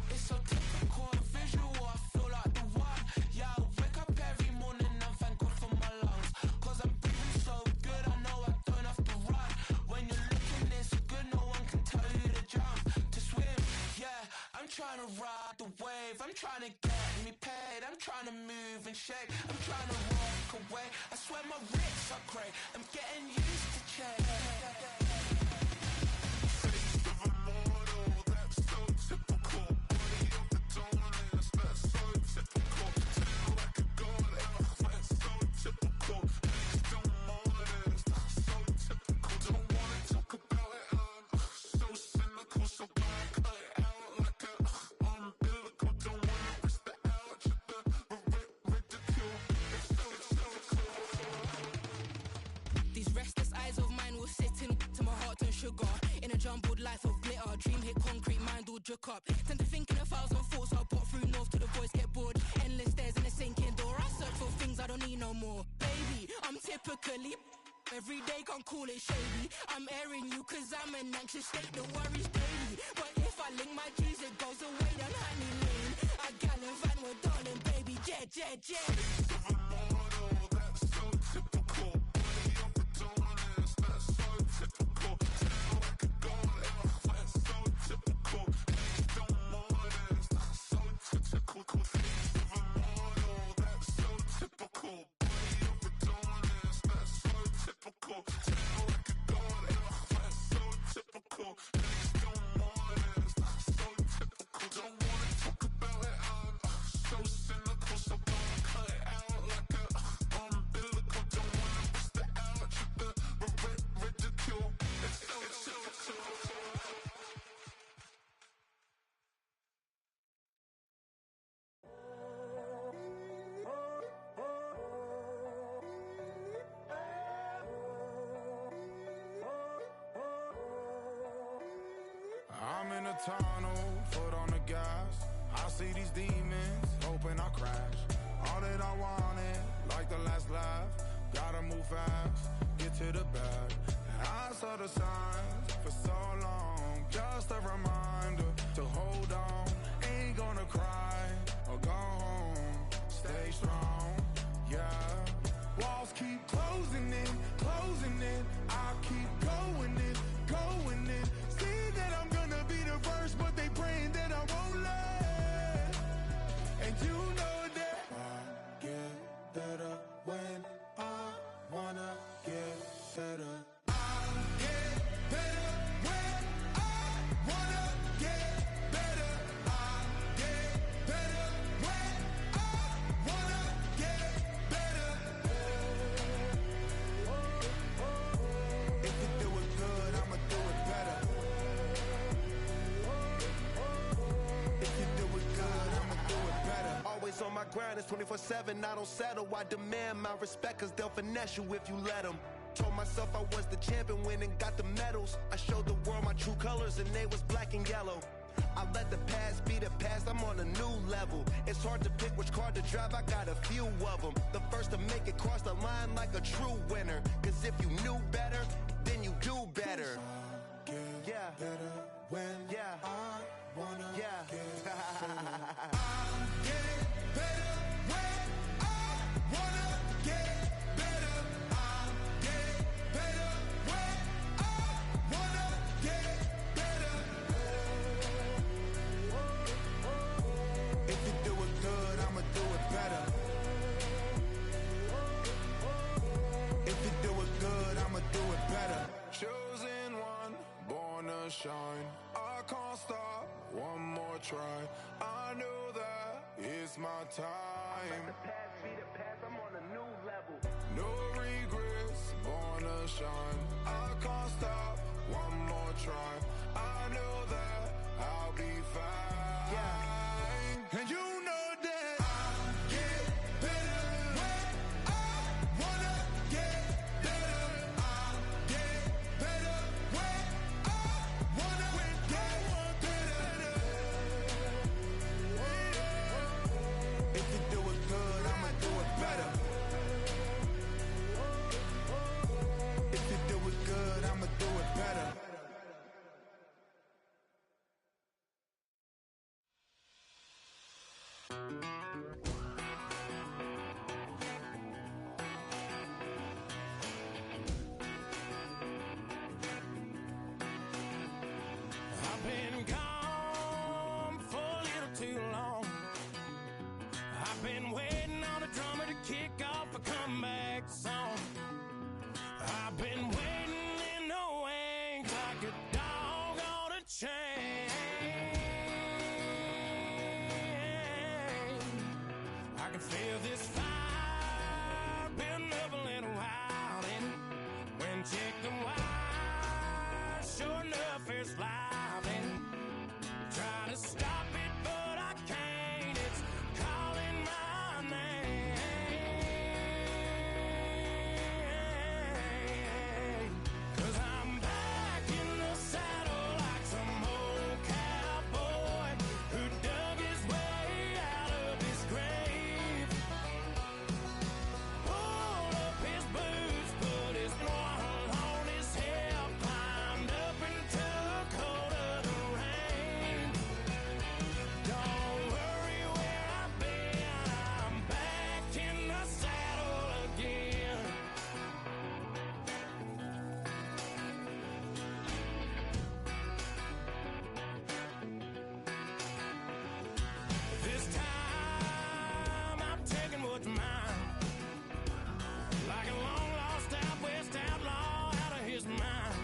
It's so typical and visual, I feel like the one. Yeah, I wake up every morning and thank God for my lungs. Cause I'm breathing so good, I know I don't have to run. When you're looking this good, no one can tell you to jump, to swim. Yeah, I'm trying to ride the wave, I'm trying to get me paid, I'm trying to move and shake, I'm trying to walk away. I swear my wrists are great, I'm getting used to change. Face of a mortal, that's so typical. Body overdoing this, that's so typical. Treat like a god, that's so typical. He's still more of this, that's so typical. Don't wanna talk about it, so cynical. So cut it out like a umbilical. Don't wanna risk the ouch of the ridicule. It's so typical. These restless eyes of mine will sit in to my heart and sugar. In a jumbled life of glitter, dream hit concrete, mind all jerk up. Tend to think in 1,000 thoughts, I'll pop through north till the voice get bored. Endless stairs in a sinking door, I search for things I don't need no more. Baby, I'm typically every day, can't call it shady. I'm airing you cause I'm an anxious state, the worries daily. But if I link my G's, it goes away down honey lane. I gallivant with darling, baby, jet. Face of a mortal, that's so typical. Body overdoing this, that's so typical. Treat like a god, that's so typical. He's still more of this, that's so typical. Face of a mortal, that's so typical. Body overdoing this, that's so typical. Treat like a god, that's so typical. He's still more of this, that's so typical. Don't wanna talk about it, so cynical. So cut it out like a umbilical. Don't wanna risk the ouch of the ridicule. It's so typical. I'm in a tunnel, foot on the gas. I see these demons, hoping I crash. All that I wanted, like the last laugh. Gotta move fast, get to the bag. I saw the signs for so long, just a reminder to hold on. Ain't gonna cry or go home, stay strong, yeah. Walls keep closing in, I keep going in. See that I'm gonna be the first, but they praying that I won't let. And you know that I get better when I wanna get better. I get better when I wanna get better. I get better when I wanna get better. If you do it good, I'ma do it better. If you do it good, I'ma do it better. Always on my grind, it's 24/7, I don't settle. I demand my respect cause they'll finesse you if you let them. Told myself I was the champion, went and got the medals. I showed the world my true colors and they was black and yellow. I let the past be the past, I'm on a new level. It's hard to pick which car to drive, I got a few of them. The first to make it cross the line like a true winner. Cause if you knew better, then you do better. Yeah. Better when Yeah. I wanna Yeah. get better. I'm getting better when I wanna get better. I'm getting better when I wanna get better. If you do it good, I'ma do it better. If you do it good, I'ma do it better. Chosen one, born to shine. I can't stop, one more try. I know that it's my time. The past be the past, I'm on a new level. No regrets, born to shine. I can't stop, one more try. I know that I'll be fine. Yeah. And you know that I get better when I wanna kick off a comeback song. I've been waiting in the wings like a dog on a chain. I can feel this fire building up a little while, and when chicken wire, sure enough, it's live, and try to stop it, but I can't. It's calling my name. 'Cause I'm back in the saddle like some old cowboy who dug his way out of his grave. Pulled up his boots, put his one on his hip, climbed up into the cold of the rain. Don't worry where I've been, I'm back in the saddle again. This time I'm taking what's mine, like a long lost out west outlaw out of his mind.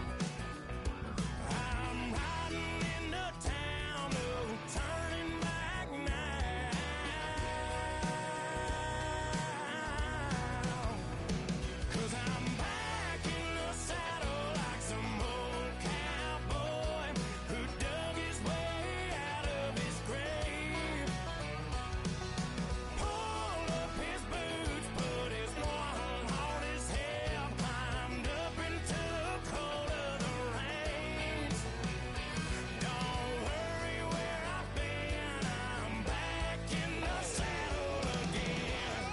I'm riding into town, no turning back now. 'Cause I'm back in the saddle like some old cowboy who dug his way out of his grave. Pulled up his boots, put his one on his hip, climbed up into the cold of the rains. Don't worry where I've been, I'm back in the saddle again.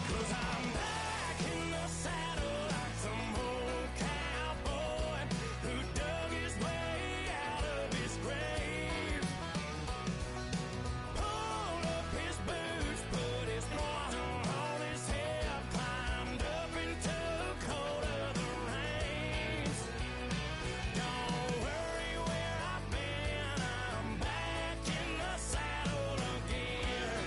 Cause I'm back in the saddle like some old cowboy who dug his way out of his grave. Pulled up his boots, put his one on his hip, climbed up into the cold of the rains. Don't worry where I've been, I'm back in the saddle again.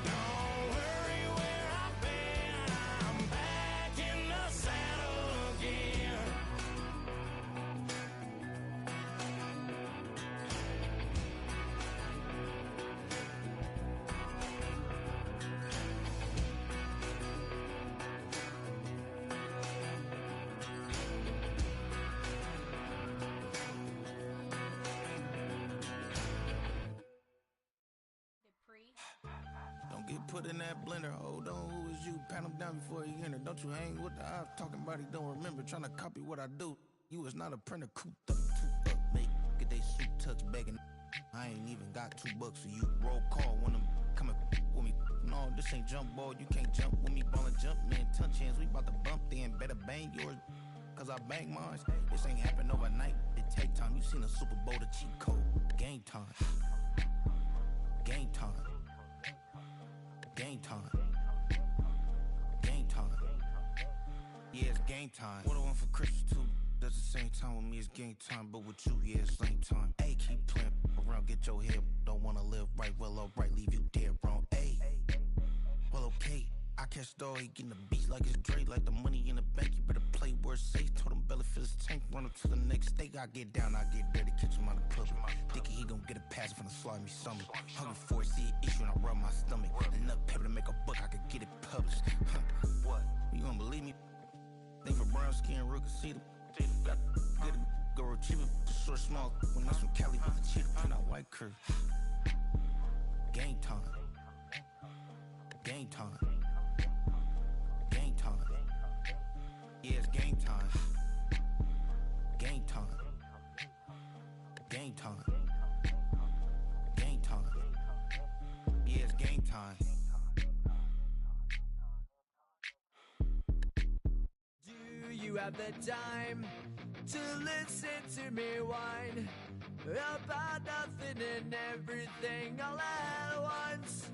Don't worry where I've been, I'm back in the saddle again. Don't get put in that blender. Hold on, who is you? Pat him down before he enter. Don't you hang with the ops talking about he don't remember. Trying to copy what I do. You is not a printer. Cooped up, make get they suit tucks begging. I ain't even got $2 for you. Roll call when I'm coming with me. No, this ain't jump ball. You can't jump with me. Ballin' jump, man. Touch hands. We bout to bump then. Better bang yours. Cause I bang mine. This ain't happen overnight. It take time. You seen a Super Bowl, the cheat code. Game time. Game time. Game time. Game time. Yeah, it's game time. What I want for Christmas too. At the same time with me, it's game time. But with you, yeah, it's lame time. Hey, keep playing around, get your head. Don't wanna live right, well, alright, leave you dead wrong. Hey, well, okay. I catch the dog, he getting the beat like it's Dre, like the money in the bank. You better play where it's safe. Told him belly fill his tank, run up to the next state. I get down, I get dirty, catch him on the club. Thinking he gon' get a pass from the slimy stomach. Hungry for it, see an issue and I rub my stomach. Enough paper to make a buck, I could get it published. What? You gonna believe me? Think for brown skin, real can see them. Got good, go retrieve it, short, small. When that's from Cali, with the cheetah, print out white curve. Game time. Game time. Game time. Yeah, it's game time. Game time. Game time. Game time. Yeah, it's game have the time to listen to me whine about nothing and everything all at once.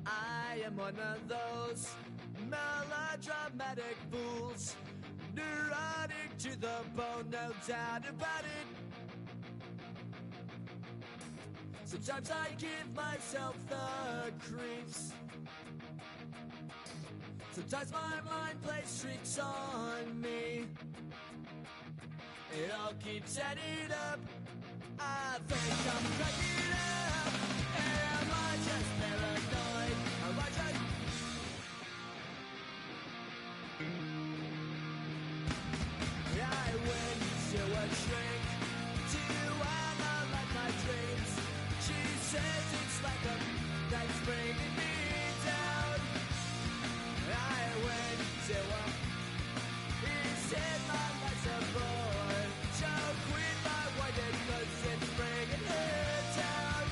I am one of those melodramatic fools, neurotic to the bone, no doubt about it. Sometimes I give myself the creeps. Sometimes my mind plays tricks on me. It all keeps adding up. I think I'm cracking up. Am I just paranoid? Am I just... I went to a shrink to analyze my dreams. She says it's like a that's bringing me down. I went to a... He said my life's a bore. So quit my whining 'cause it's bringing her down.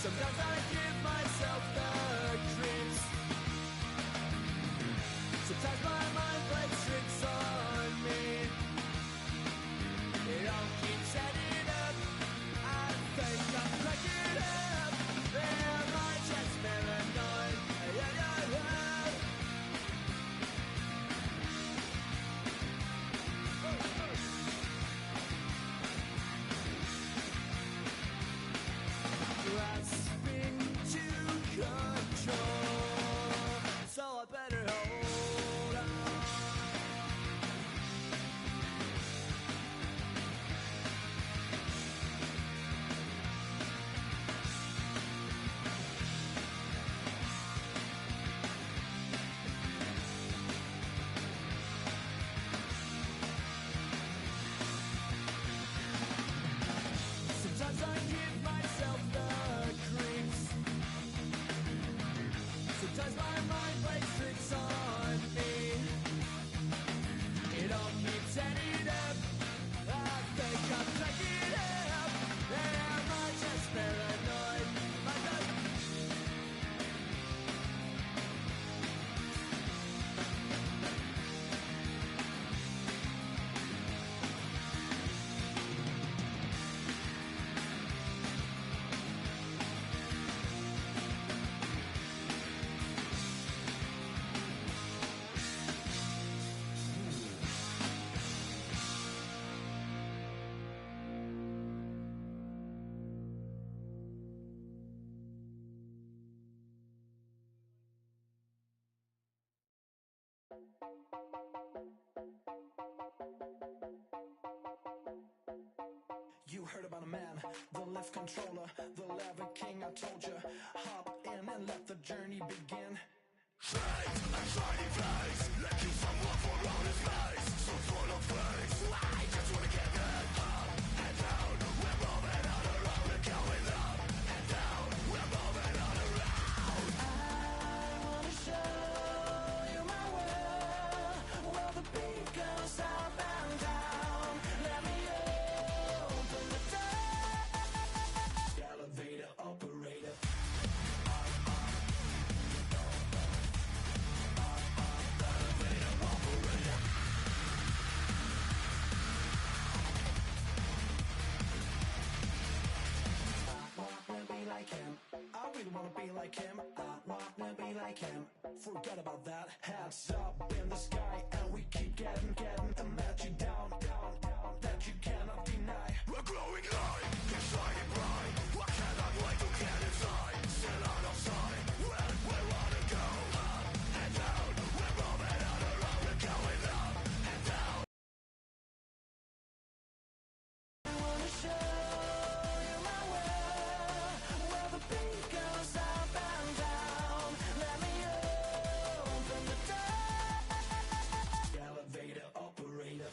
Sometimes I give myself the creeps. Sometimes my mind plays tricks on me. It all keeps adding up. I think I'm cracking up. Am I just paranoid? Yeah, yeah, yeah. Grasping to control, so I better hold on. Sometimes I give myself the creeps. Sometimes my mind plays tricks on me. It all keeps adding up. I think I'm cracking up. Am I just paranoid? I don't... You heard about a man, the lift controller, the lever king. I told you, hop in and let the journey begin. Straight and shiny face, like you someone for all his face. So full of face, I just wanna get that up and down. We're moving on around, we're going up and down. We're moving on around. I wanna show you my world, where the beat goes up and down. Let me open the door. Elevator operator. I really wanna be like him. I wanna be like him. Forget about that. Heads up in the sky, and we keep getting. Imagine down, that you cannot deny. We're glowing light, we're shining bright. What cannot wait to get inside? Still out of sight. Where we wanna go? Up and down. We're moving on around. We're going up and down. I wanna show you my world, where the beat goes up and down. Let me open the door. Elevator operator.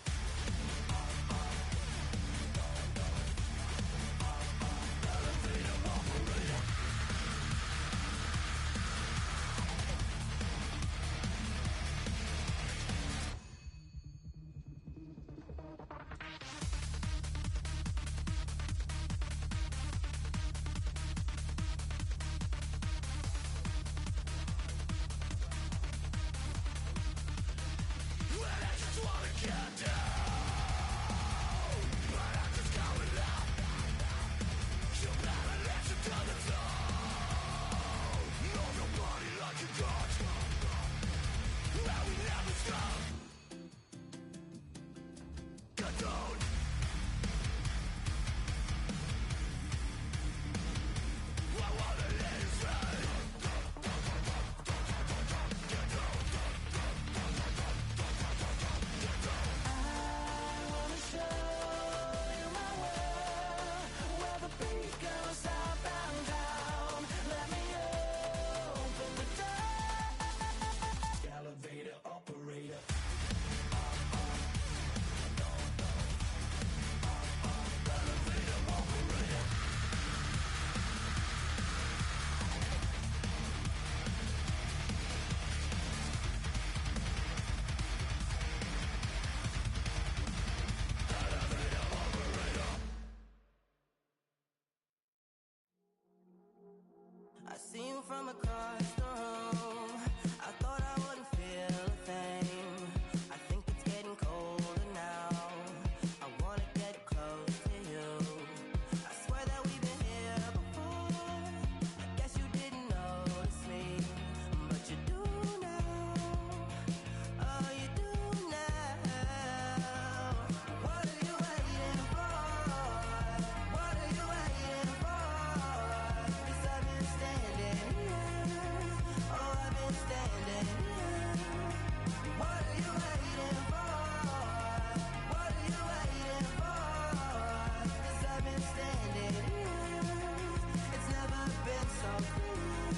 from across the room. I thought I wouldn't feel a thing. I think it's getting colder now. I wanna get close to you. I swear that we've been here before. I guess you didn't notice me, but you do now. Oh, you do now. What are you waiting for? What are you waiting for? 'Cause I've been standing here. Oh, I've been standing here. What are you waiting for? What are you waiting for? 'Cause I've been standing here. It's never been so clear.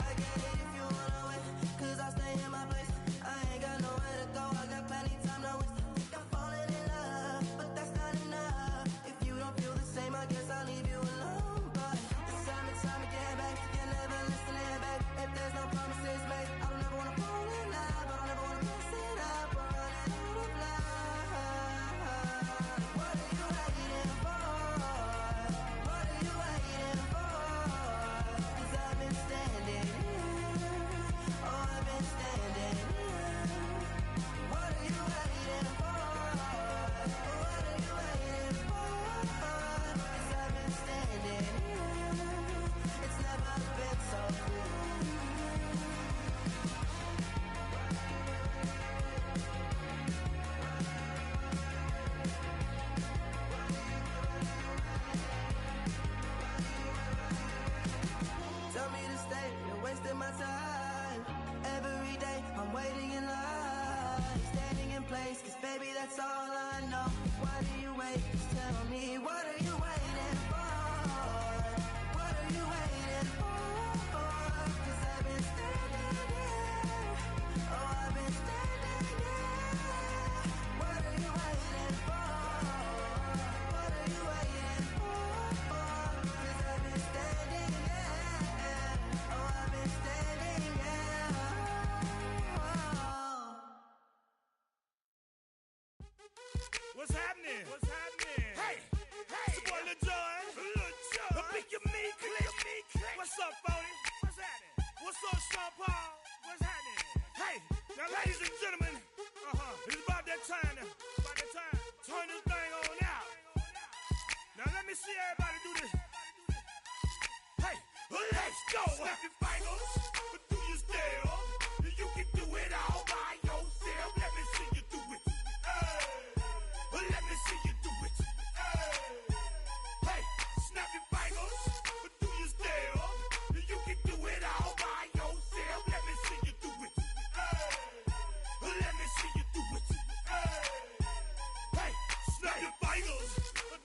I get it if you wanna wait, 'cause I'll stay in my place. I ain't got nowhere to go, I got plenty time to waste. I think I'm falling in love, but that's not enough. If you don't feel the same, I guess I'll leave you alone. But it's time to get back. You're never listening, babe. If there's no promises made, I don't ever wanna fall in love. I don't ever wanna mess it up or run out of love. What are you waiting for? What are you waiting for? 'Cause I've been standing here. Oh, I've been standing here. What are you waiting for? What are you waiting for? 'Cause I've been standing here. It's never been so clear. Tell me to stay, you're wasting my time. Every day I'm waiting in line, standing in place, 'cause baby that's all I know. Why do you wait? Just tell me, what are you waiting for? What are you waiting for? 'Cause I've been standing here. Oh, I've been standing here. What are you waiting for? What are you waiting for? 'Cause I've been standing here. Oh, I've been standing here. What's happening? What's happening? Hey, it's your boy Lil Jon. The Pick Your Me Click. What's up, Phony? What's happening? What's up, Sean Paul? What's happening? Hey, now ladies and gentlemen, it's about that time. Turn this thing on out. Now let me see everybody do this. Hey, let's go. Snap your fingers, but do you still? You can do it all by yourself. Let me see you do it. Let me see you do it. Hey, snap your fingers, but do you still? You can do it all by yourself. Let me see you do it. Let me see you do it. Hey, snap your fingers,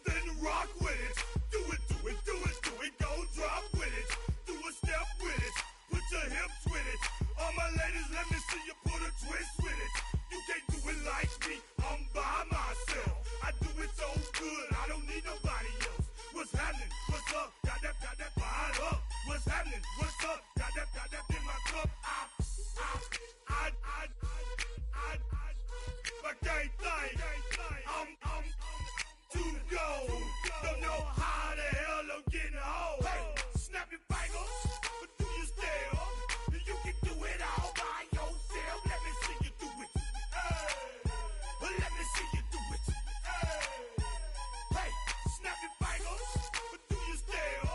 then rock with it. Do it, do it, do it, do it. Go drop with it. Do a step with it. Put your hips with it. All my ladies, let me see you put a twist with it. You can't do it like me. I'm by myself. I do it so good. I don't need nobody else. What's happening? What's up? Got that fired up. What's happening? What's up? Got that in my cup. I can't think. I'm too go. Don't know how the hell I'm getting home. Hey, snap your fingers, but do you still? You can do it all by yourself. Let me see you do it. Let me see you do it. Hey, snap your fingers, but do you still?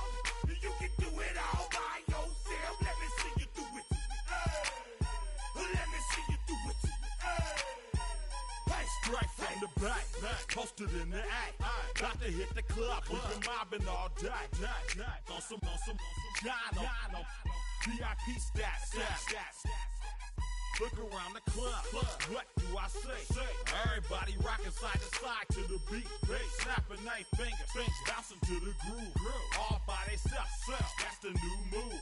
You can do it all by yourself. Let me see you do it. Let me see you do it. Hey, Straight from the back, posted in the act. Got to hit the club, we've been mobbing all day. On some Jono, VIP stats. Look around the club, what do I say? Everybody rocking side to side to the beat. Snapping their fingers, bouncing to the groove. All by themselves, that's the new move.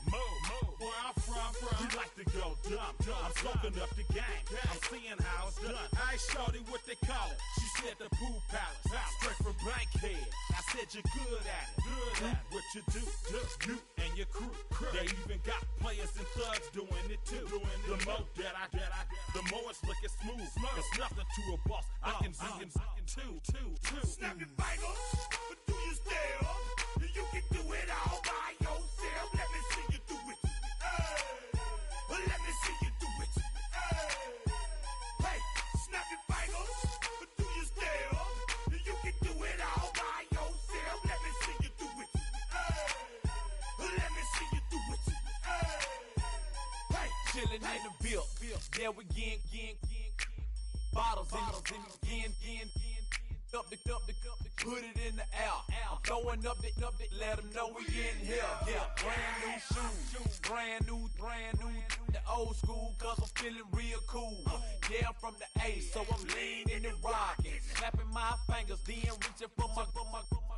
Where I'm from, we like to go dumb. I'm soaking up the game, I'm seeing how it's done. I ain't shorty what they call it. She said the Pool Palace, straight from Bankhead. I said you're good at it. What you do, you and your crew. They even got players and thugs doing it too. The more that I the more it's looking smooth. It's nothing to a boss. I can two. Snap your fingers, but do you still? You can do it all by yourself. Let me see you do it. in the bill. Yeah, we getting bottles in again. Up the put it in the air. I'm throwing up the, let them know we in here. Yeah, brand new shoes, brand new. The old school, cause I'm feeling real cool. Yeah, I'm from the A, so I'm leaning and rocking. Snapping my fingers, then reaching for my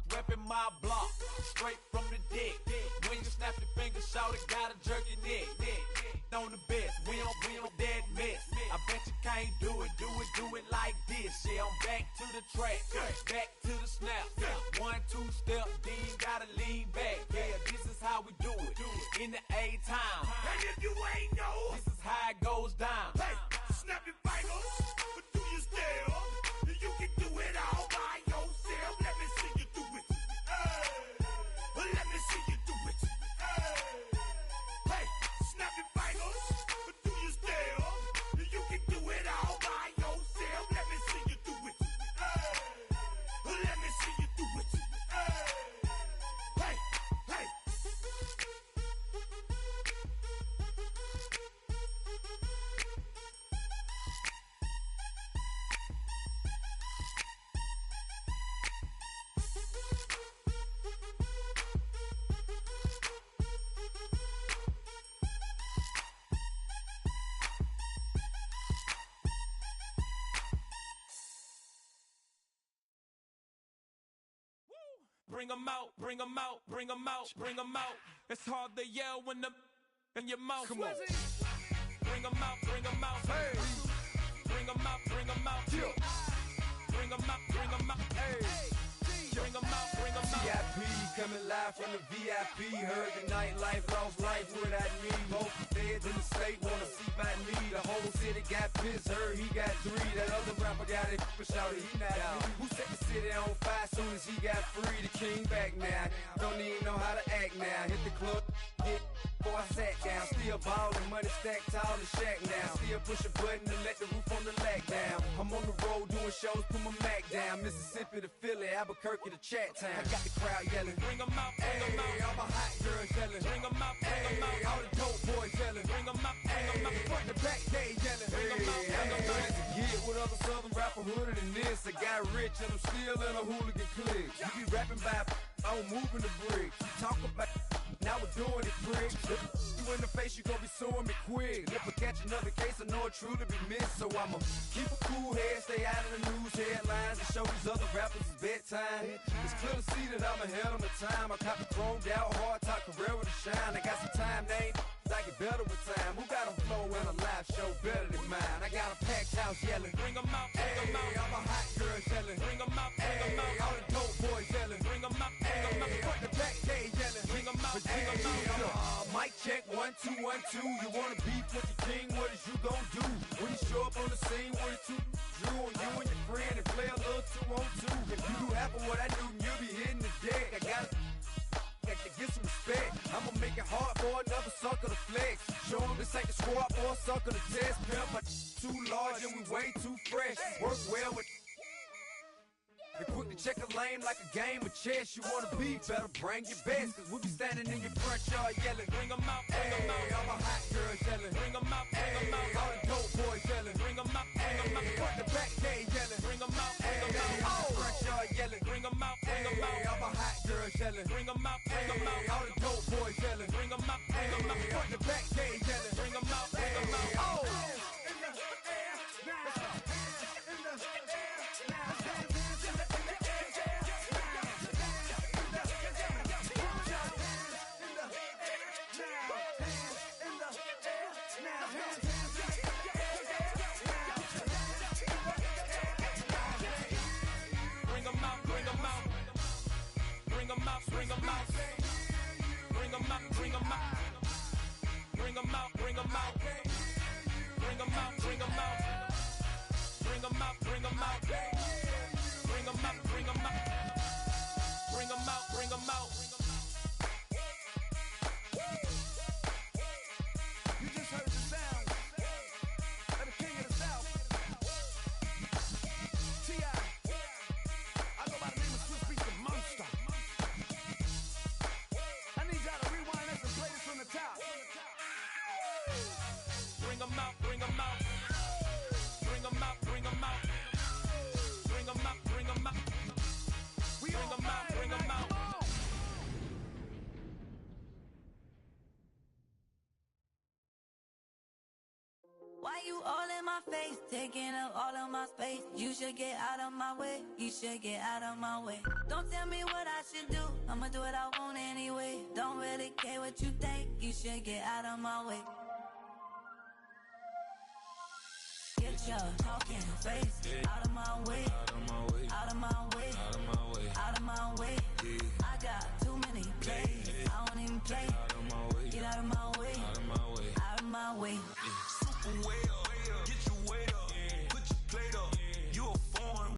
repping my block. Straight from the deck. When you snap your fingers, shout it, gotta jerk your neck. On the best, we don't dead mess. I bet you can't do it like this. Yeah, I'm back to the track, back to the snap. 1, 2 step, then you gotta lean back. Yeah, this is how we do it in the A time. And if you ain't know, this is how it goes down. Hey, snap your fingers, but do you still? You can do it all by yourself. Let me see you do it. Let me see you do it. Hey, snap your fingers, but do you still? You can do it all by yourself. Let me see you do it. Let me see you do it. Hey. Bring 'em out. It's hard to yell when the in your mouth. Come on. Bring 'em out. Hey. Bring 'em out. Yeah. Bring 'em out. Hey. Bring 'em out. VIP coming live from the VIP. Heard the nightlife, lost life without me. Both feds in the state wanna see by me. The whole city got pissed, heard he got 3. That other rapper got it for shouted, he not out. Who set the city on fire soon as he got free? The king back now. Don't even know how to act now. Hit the club, hit. Before I sat down, still ballin', money stacked tall in shack now. Still push a button to let the roof on the lag down. I'm on the road doing shows, put my Mac down. Mississippi to Philly, Albuquerque to Chat Town. I got the crowd yelling, bring 'em out. Hey, all my hot girls yelling, bring 'em out. Hey, all the dope boys yelling, bring 'em out. Hey, front to back, they yelling, bring 'em out. Get with other southern rapper hooded than this. I got rich and I'm still in a hooligan clique. You be rapping by, I'm moving the bricks. You talk about, now we're doing it, pricks. You in the face, you gon' be suing me quick. If I catch another case, I know it truly be missed. So I'ma keep a cool head, stay out of the news headlines, and show these other rappers it's bedtime. It's clear to see that I'm ahead of my time. I caught the chromed out, hard top career with a shine. I got some time, they ain't I get better with time. Who got a flow and a live show better than mine? I got a packed house yelling, bring 'em out. Hey, all my hot girls yelling, bring 'em out. Hey, all the dope boys yelling, bring 'em out. Hey, front to back, they yelling, bring 'em out. Mic check, 1, 2, 1, 2. You wanna beef with the king? What is you gon' do? When you show up on the scene, what is you drew on you and your friend and play a little 2-on-2? If you do half of what I do, you'll be hitting the deck. I gotta get some respect. I'ma make it hard for another sucker to flex. Show them this ain't the squad for a sucker to test. Pimp, but too large and we way too fresh. Work well with. They quick to check a lane like a game of chess. You wanna be better, bring your best. Cause we be standing in your front yard yelling, bring 'em out. Hey, all my hot girls yelling, bring 'em out. Hey, all the dope boys yelling, bring 'em out. Hey, front to back, they yelling, bring 'em out. Hey, front yard yelling, bring 'em out. Hey, all my hot girls yelling, bring 'em out. Hey, all the dope boys yelling, bring 'em out. Front to back, they yelling, bring 'em out. Oh. them out, bring them out. Bring them out, bring them out. Bring them out, bring them out. Bring them out, bring them out. Why you all in my face, taking up all of my space? You should get out of my way, you should get out of my way. Don't tell me what I should do, I'ma do what I want anyway. Don't really care what you think, you should get out of my way. Get your talking face out of my way, out of my way, out of my way, out of my way, out of my way. I got too many plays, I don't even play. Out of my way, get out of my way, out of my way, out of my way. Super well.